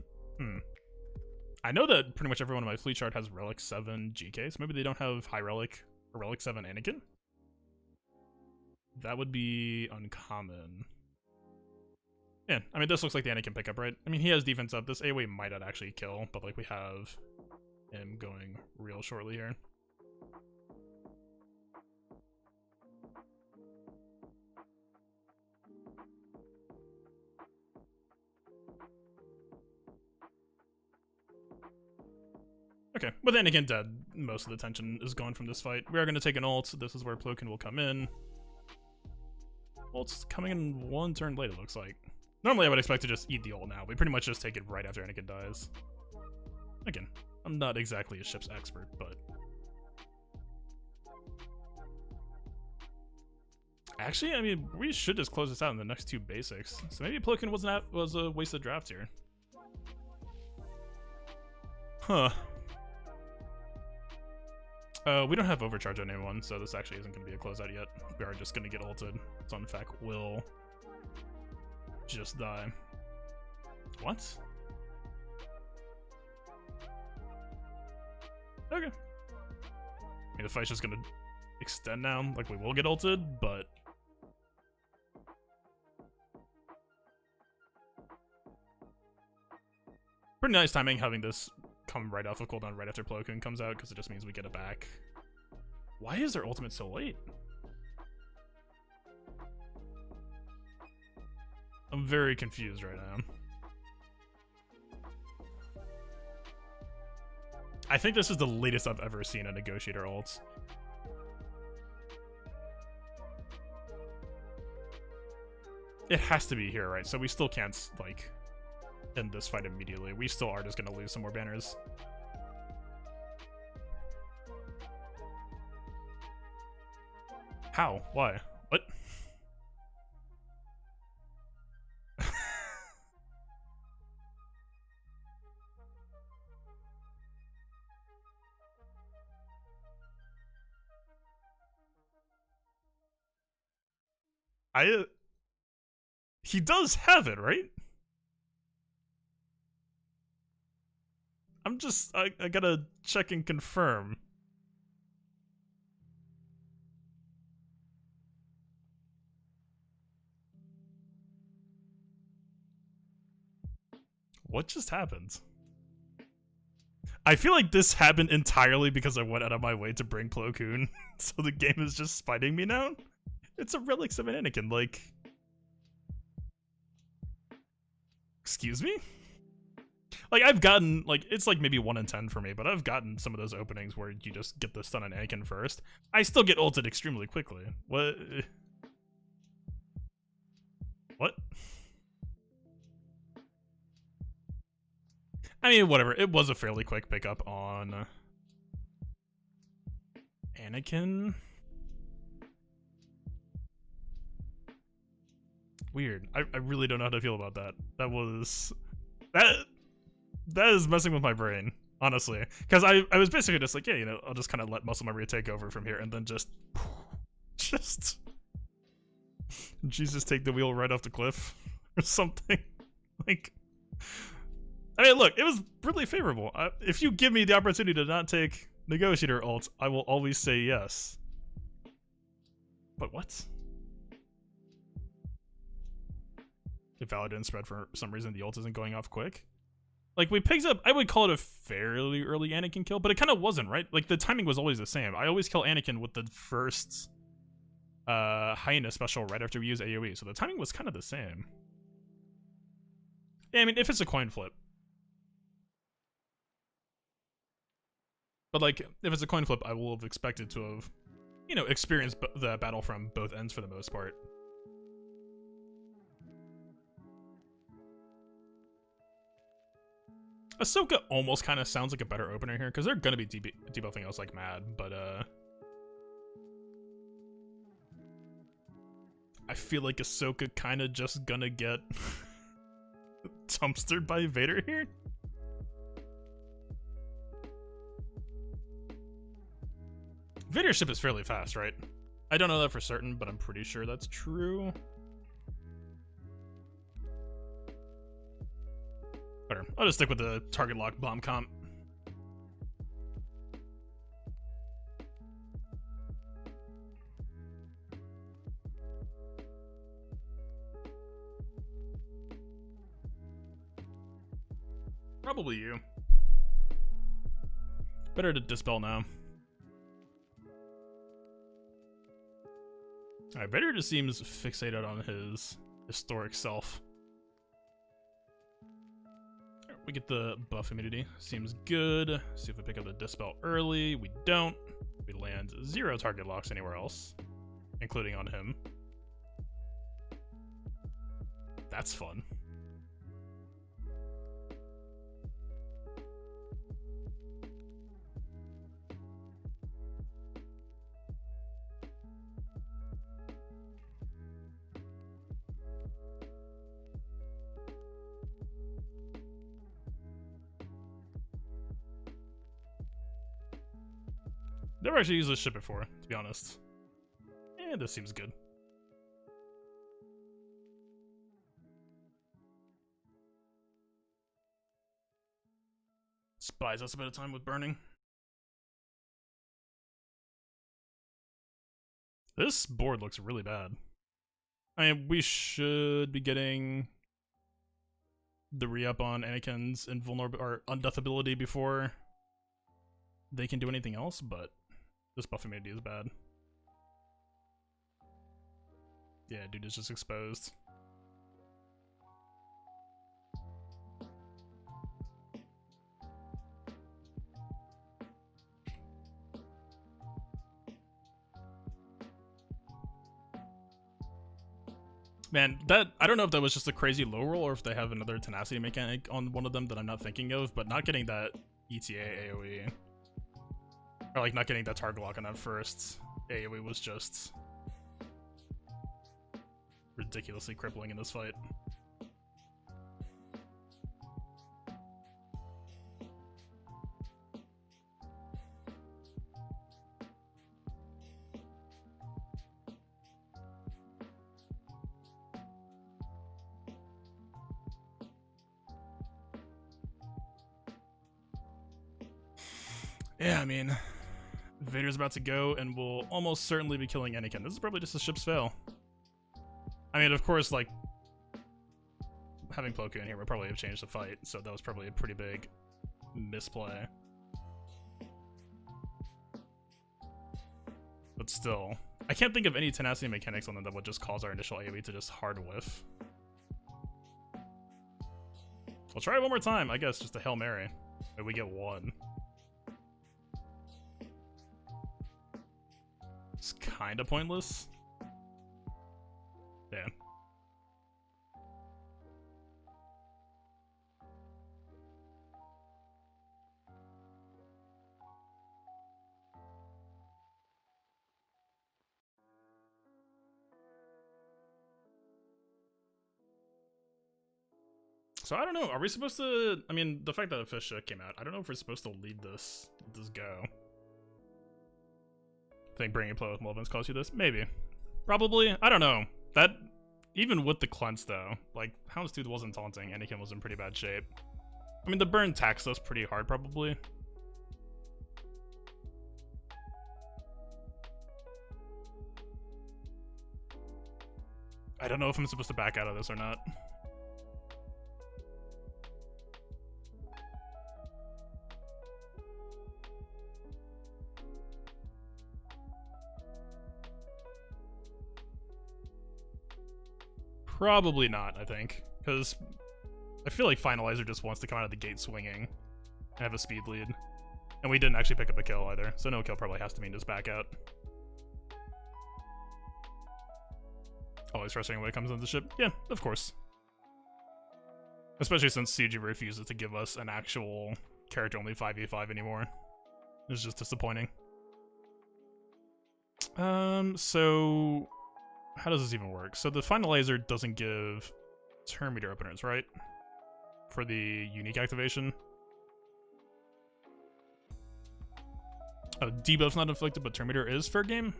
I know that pretty much everyone on my fleet chart has Relic 7 GK, so maybe they don't have High Relic or Relic 7 Anakin. That would be uncommon. Yeah, I mean, this looks like the Anakin pickup, right? I mean, he has defense up. This AoE might not actually kill, but like we have him going real shortly here. Okay, with Anakin dead, most of the tension is gone from this fight. We are going to take an ult. This is where Plo Koon will come in. Ult's coming in one turn late, it looks like. Normally I would expect to just eat the ult now. We pretty much just take it right after Anakin dies. Again, I'm not exactly a ship's expert, but... Actually, I mean, we should just close this out in the next two basics. So maybe Plo Koon was a wasted draft here. Huh. We don't have overcharge on anyone, so this actually isn't going to be a closeout yet. We are just going to get ulted. So in fact, will just die. What? Okay. I mean, the fight's just going to extend now. Like, we will get ulted, but... Pretty nice timing having this come right off of cooldown right after Plo Koon comes out, because it just means we get it back. Why is their ultimate so late? I'm very confused right now. I think this is the latest I've ever seen a Negotiator ult. It has to be here, right? So we still can't, like... end this fight immediately. We still are just gonna lose some more banners. How? Why? What? He does have it, right? I gotta check and confirm. What just happened? I feel like this happened entirely because I went out of my way to bring Plo Koon, so the game is just spiting me now? It's a Relic 7 Anakin, like... Excuse me? Like, I've gotten, like, it's like maybe 1 in 10 for me, but I've gotten some of those openings where you just get the stun on Anakin first. I still get ulted extremely quickly. What? What? I mean, whatever. It was a fairly quick pickup on Anakin. Weird. I really don't know how to feel about that. That was... That is messing with my brain, honestly. Because I was basically just like, yeah, you know, I'll just kind of let muscle memory take over from here and then just... Jesus, take the wheel right off the cliff or something. Like... I mean, look, it was really favorable. If you give me the opportunity to not take Negotiator ult, I will always say yes. But what? If Valor didn't spread for some reason, the ult isn't going off quick. Like, we picked up, I would call it a fairly early Anakin kill, but it kind of wasn't, right? Like, the timing was always the same. I always kill Anakin with the first Hyena special right after we use AoE, so the timing was kind of the same. Yeah, I mean, if it's a coin flip. But, like, if it's a coin flip, I will have expected to have, you know, experienced the battle from both ends for the most part. Ahsoka almost kind of sounds like a better opener here, because they're going to be debuffing us like mad, but I feel like Ahsoka kind of just gonna get dumpstered by Vader here. Vader's ship is fairly fast, right? I don't know that for certain, but I'm pretty sure that's true. Whatever. I'll just stick with the target lock bomb comp. Probably you. Better to dispel now. Alright, Vader just seems fixated on his historic self. We get the buff immunity. Seems good. See if we pick up the dispel early. We don't. We land 0 target locks anywhere else, including on him. That's fun. Never actually used this ship before, to be honest. This seems good. Buys us a bit of time with burning. This board looks really bad. I mean, we should be getting the re-up on Anakin's invulnerability or undeathability before they can do anything else, but this buff immunity is bad. Yeah, dude is just exposed. Man, I don't know if that was just a crazy low roll or if they have another tenacity mechanic on one of them that I'm not thinking of, but not getting that ETA AoE, or like not getting that target lock on that first AoE was just ridiculously crippling in this fight. Yeah, I mean, Vader's about to go and will almost certainly be killing Anakin. This is probably just a ship's fail. I mean, of course, like, having Plo Koon here would probably have changed the fight, so that was probably a pretty big misplay. But still, I can't think of any tenacity mechanics on them that would just cause our initial AoE to just hard whiff. We'll try it one more time, I guess, just a Hail Mary. Maybe we get one. It's kind of pointless. Yeah. So I don't know. Are we supposed to? I mean, the fact that a fish came out, I don't know if we're supposed to lead this go. Think bringing Plo with Mulligan's cost you this? Maybe. Probably. I don't know. That, even with the cleanse though, like, Houndstooth wasn't taunting, Anakin was in pretty bad shape. I mean, the burn taxed us pretty hard, probably. I don't know if I'm supposed to back out of this or not. Probably not, I think, because I feel like Finalizer just wants to come out of the gate swinging and have a speed lead. And we didn't actually pick up a kill either, so no kill probably has to mean just back out. Always frustrating when it comes into the ship. Yeah, of course. Especially since CG refuses to give us an actual character only 5v5 anymore. It's just disappointing. So how does this even work? So the finalizer doesn't give turn meter openers, right? For the unique activation. Oh, debuff's not inflicted, but turn meter is fair game?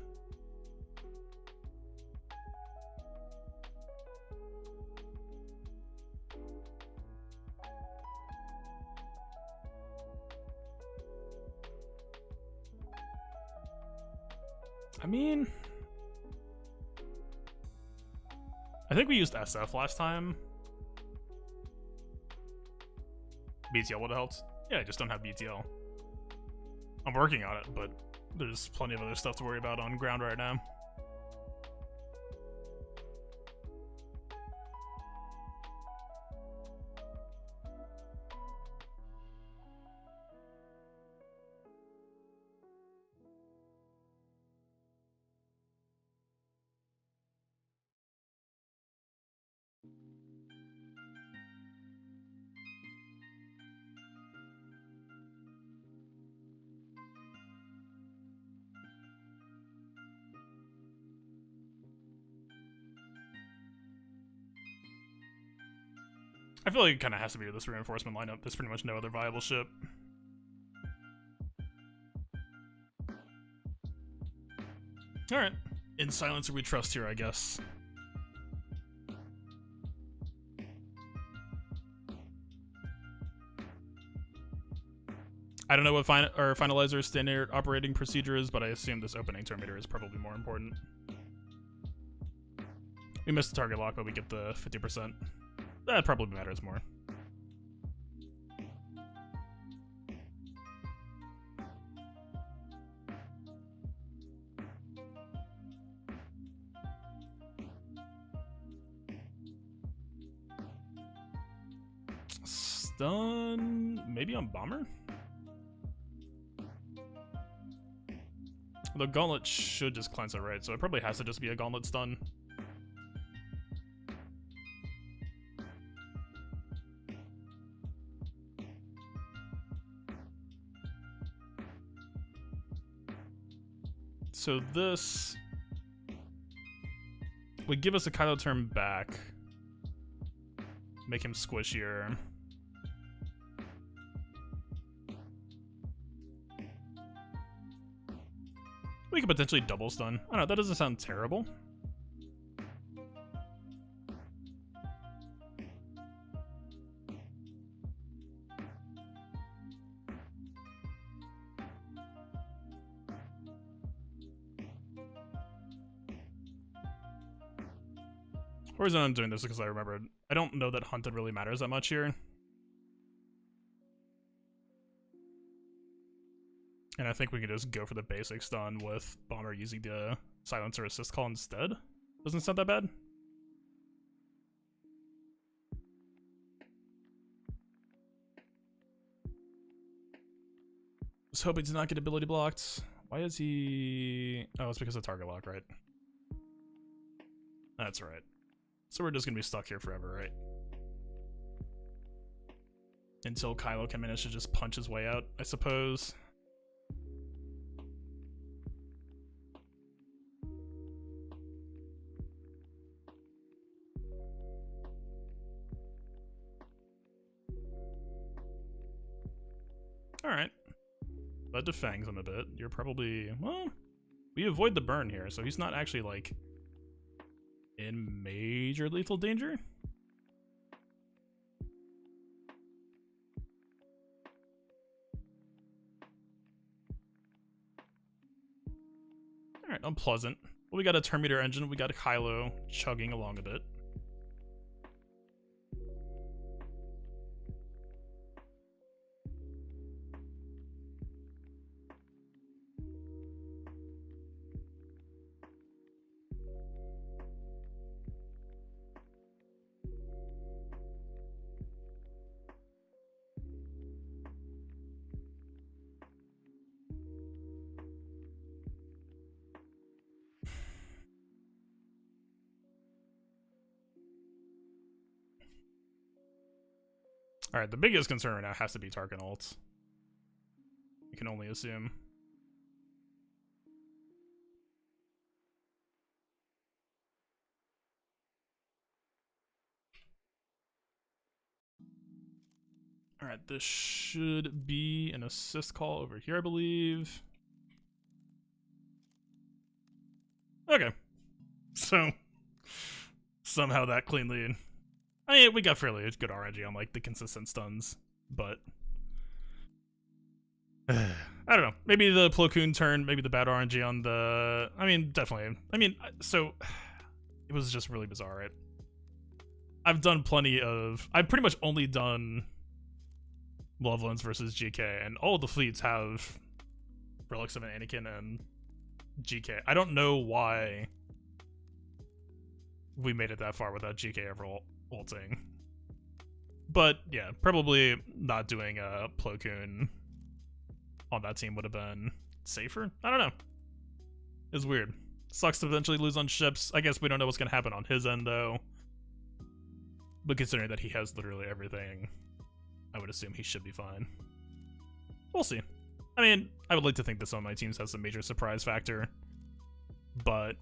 I mean, I think we used SF last time. BTL would have helped. Yeah, I just don't have BTL. I'm working on it, but there's plenty of other stuff to worry about on ground right now. I feel like it kind of has to be with this reinforcement lineup. There's pretty much no other viable ship. Alright. In Silencer we trust here, I guess. I don't know what finalizer's standard operating procedure is, but I assume this opening turn meter is probably more important. We missed the target lock, but we get the 50%. That probably matters more. Stun, maybe on Bomber? The Gauntlet should just cleanse it, right? So it probably has to just be a Gauntlet stun. So this would give us a Kylo turn back. Make him squishier. We could potentially double stun. I don't know, that doesn't sound terrible. The reason I'm doing this is because I remembered. I don't know that Hunted really matters that much here. And I think we can just go for the basic stun with Bomber using the Silencer assist call instead. Doesn't sound that bad. Was hoping to not get ability blocked. Why is he... Oh, it's because of target lock, right? That's right. So we're just gonna be stuck here forever, right? Until Kylo can manage to just punch his way out, I suppose. Alright. That defangs him a bit. You're probably... Well, we avoid the burn here, so he's not actually, like, in major lethal danger. Alright, unpleasant. Well, we got a turn meter engine, we got a Kylo chugging along a bit. Alright, the biggest concern right now has to be Tarkin ult. You can only assume. Alright, this should be an assist call over here, I believe. Okay. So, somehow that cleanly... I mean, we got fairly good RNG on, like, the consistent stuns, but... I don't know. Maybe the Plo Koon turn, maybe the bad RNG on the... I mean, definitely. I mean, so... It was just really bizarre, right? I've done plenty of... I've pretty much only done... Lovelands versus GK, and all the fleets have Relics of an Anakin and GK. I don't know why we made it that far without GK ever ulting. But yeah, probably not doing a Plo Koon on that team would have been safer. I don't know. It's weird. Sucks to eventually lose on ships. I guess we don't know what's going to happen on his end, though. But considering that he has literally everything, I would assume he should be fine. We'll see. I mean, I would like to think that some of my teams has a major surprise factor, but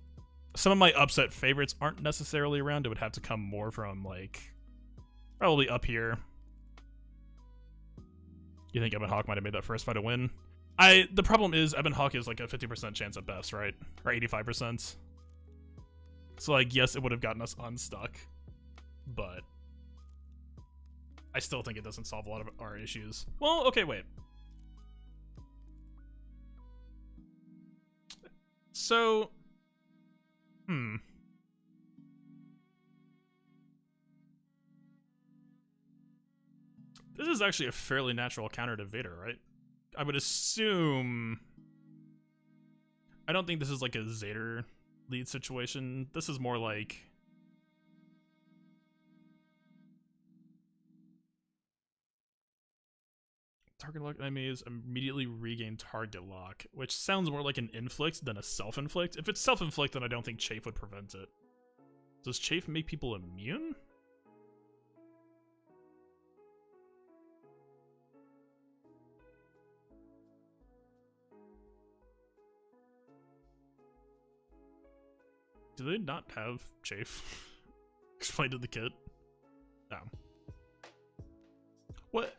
some of my upset favorites aren't necessarily around. It would have to come more from, like, probably up here. You think Ebon Hawk might have made that first fight a win? The problem is Ebon Hawk is like a 50% chance at best, right? Or 85%. So, like, yes, it would have gotten us unstuck, but I still think it doesn't solve a lot of our issues. Well, okay, wait. So, this is actually a fairly natural counter to Vader, right? I would assume... I don't think this is like a Zader lead situation. This is more like... Target lock enemies immediately regain target lock, which sounds more like an inflict than a self-inflict. If it's self-inflict, then I don't think Chafe would prevent it. Does Chafe make people immune? Do they not have Chafe explained in the kit? No. What?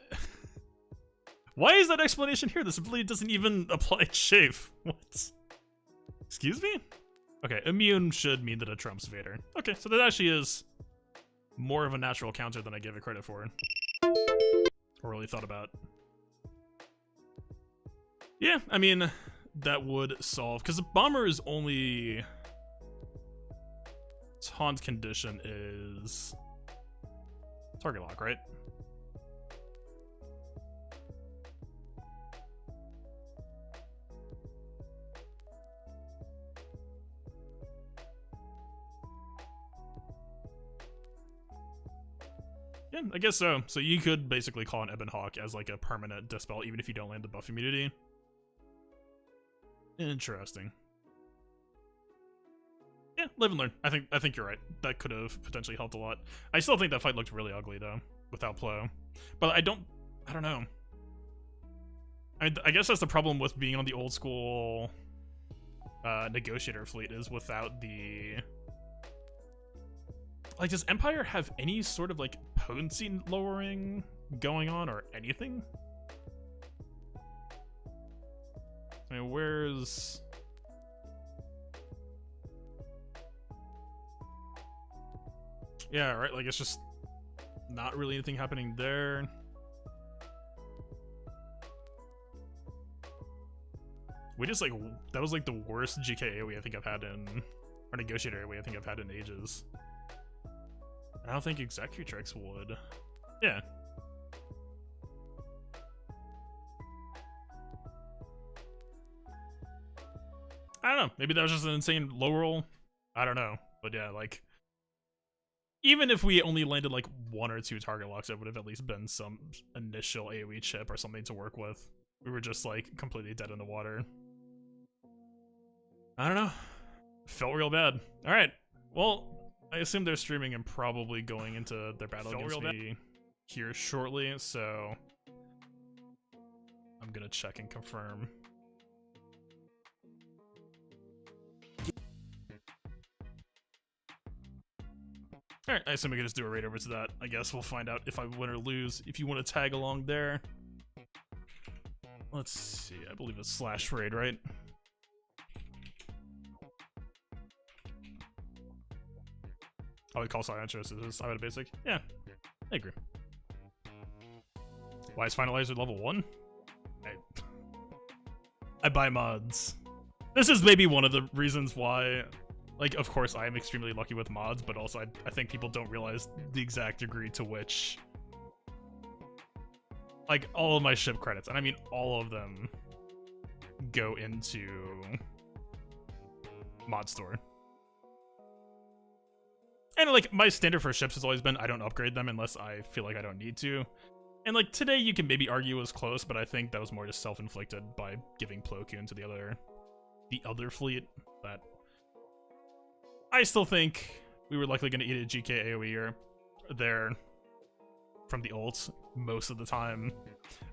Why is that explanation here? This ability doesn't even apply Chafe. What? Excuse me? Okay, immune should mean that it trumps Vader. Okay, so that actually is more of a natural counter than I give it credit for. Or really thought about. Yeah, I mean, that would solve, because the Bomber's only taunt condition is target lock, right? Yeah, I guess so. So you could basically call an Ebon Hawk as like a permanent dispel even if you don't land the buff immunity. Interesting. Yeah, live and learn. I think you're right. That could have potentially helped a lot. I still think that fight looked really ugly though, without Plo. But I don't know. I guess that's the problem with being on the old school negotiator fleet, is without the... Like, does Empire have any sort of like potency lowering going on or anything? I mean, where's... Yeah, right, like, it's just not really anything happening there. We just, like, that was, like, the worst GK AoE I think I've had in... Or Negotiator AoE I think I've had in ages. I don't think Executrix would. Yeah. I don't know. Maybe that was just an insane low roll. I don't know. But yeah, like... Even if we only landed like 1 or 2 target locks, it would have at least been some initial AoE chip or something to work with. We were just like completely dead in the water. I don't know. Felt real bad. Alright. Well, I assume they're streaming and probably going into their battle against me here shortly, so I'm gonna check and confirm. Alright, I assume we can just do a raid over to that. I guess we'll find out if I win or lose. If you want to tag along there. Let's see, I believe it's /raid, right? I would call silent choice is I would basic. Yeah, I agree. Why is finalizer level 1? I buy mods. This is maybe one of the reasons why, like, of course I am extremely lucky with mods, but also I think people don't realize the exact degree to which, like, all of my ship credits, and I mean all of them, go into mod store. And, like, my standard for ships has always been I don't upgrade them unless I feel like I don't need to. And, like, today you can maybe argue it was close, but I think that was more just self-inflicted by giving Plo Koon to the other fleet. But I still think we were likely going to eat a GK AoE there from the ult most of the time.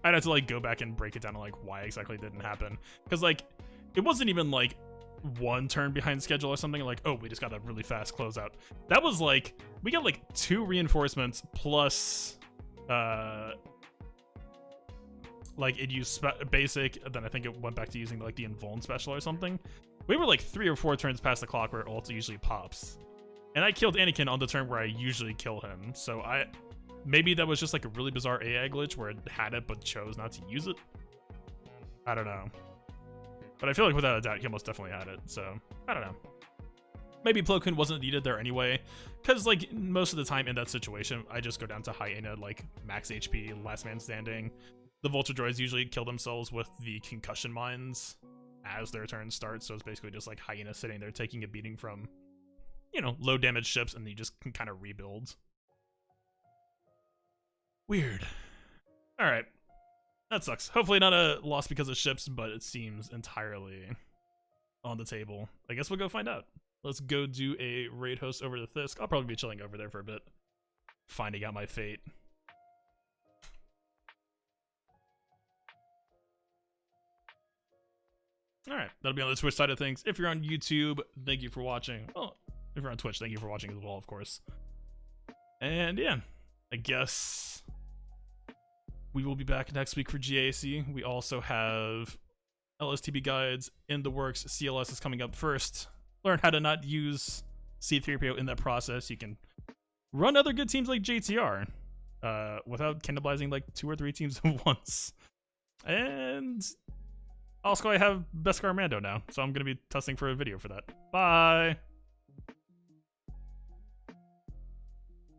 I'd have to, like, go back and break it down on, like, why exactly it didn't happen. Because, like, it wasn't even, like, one turn behind schedule or something, like, oh, we just got a really fast closeout. That was, like, we got, like, 2 reinforcements plus, like, it used basic, and then I think it went back to using, like, the invuln special or something. We were, like, 3 or 4 turns past the clock where ult usually pops. And I killed Anakin on the turn where I usually kill him, so maybe that was just, like, a really bizarre AI glitch where it had it but chose not to use it? I don't know. But I feel like without a doubt, he almost definitely had it, so I don't know. Maybe Plo Koon wasn't needed there anyway, because, like, most of the time in that situation, I just go down to Hyena, like, max HP, last man standing. The Vulture Droids usually kill themselves with the concussion mines as their turn starts, so it's basically just, like, Hyena sitting there taking a beating from, you know, low damage ships, and you just can kind of rebuild. Weird. Alright. That sucks. Hopefully not a loss because of ships, but it seems entirely on the table. I guess we'll go find out. Let's go do a raid host over to Thirsk. I'll probably be chilling over there for a bit, finding out my fate. Alright, that'll be on the Twitch side of things. If you're on YouTube, thank you for watching. Well, if you're on Twitch, thank you for watching as well, of course. And yeah, I guess we will be back next week for GAC. We also have LSTB guides in the works. CLS is coming up first. Learn how to not use C3PO in that process. You can run other good teams like JTR without cannibalizing like 2 or 3 teams at once. And also I have Beskar Mando now, so I'm going to be testing for a video for that. Bye!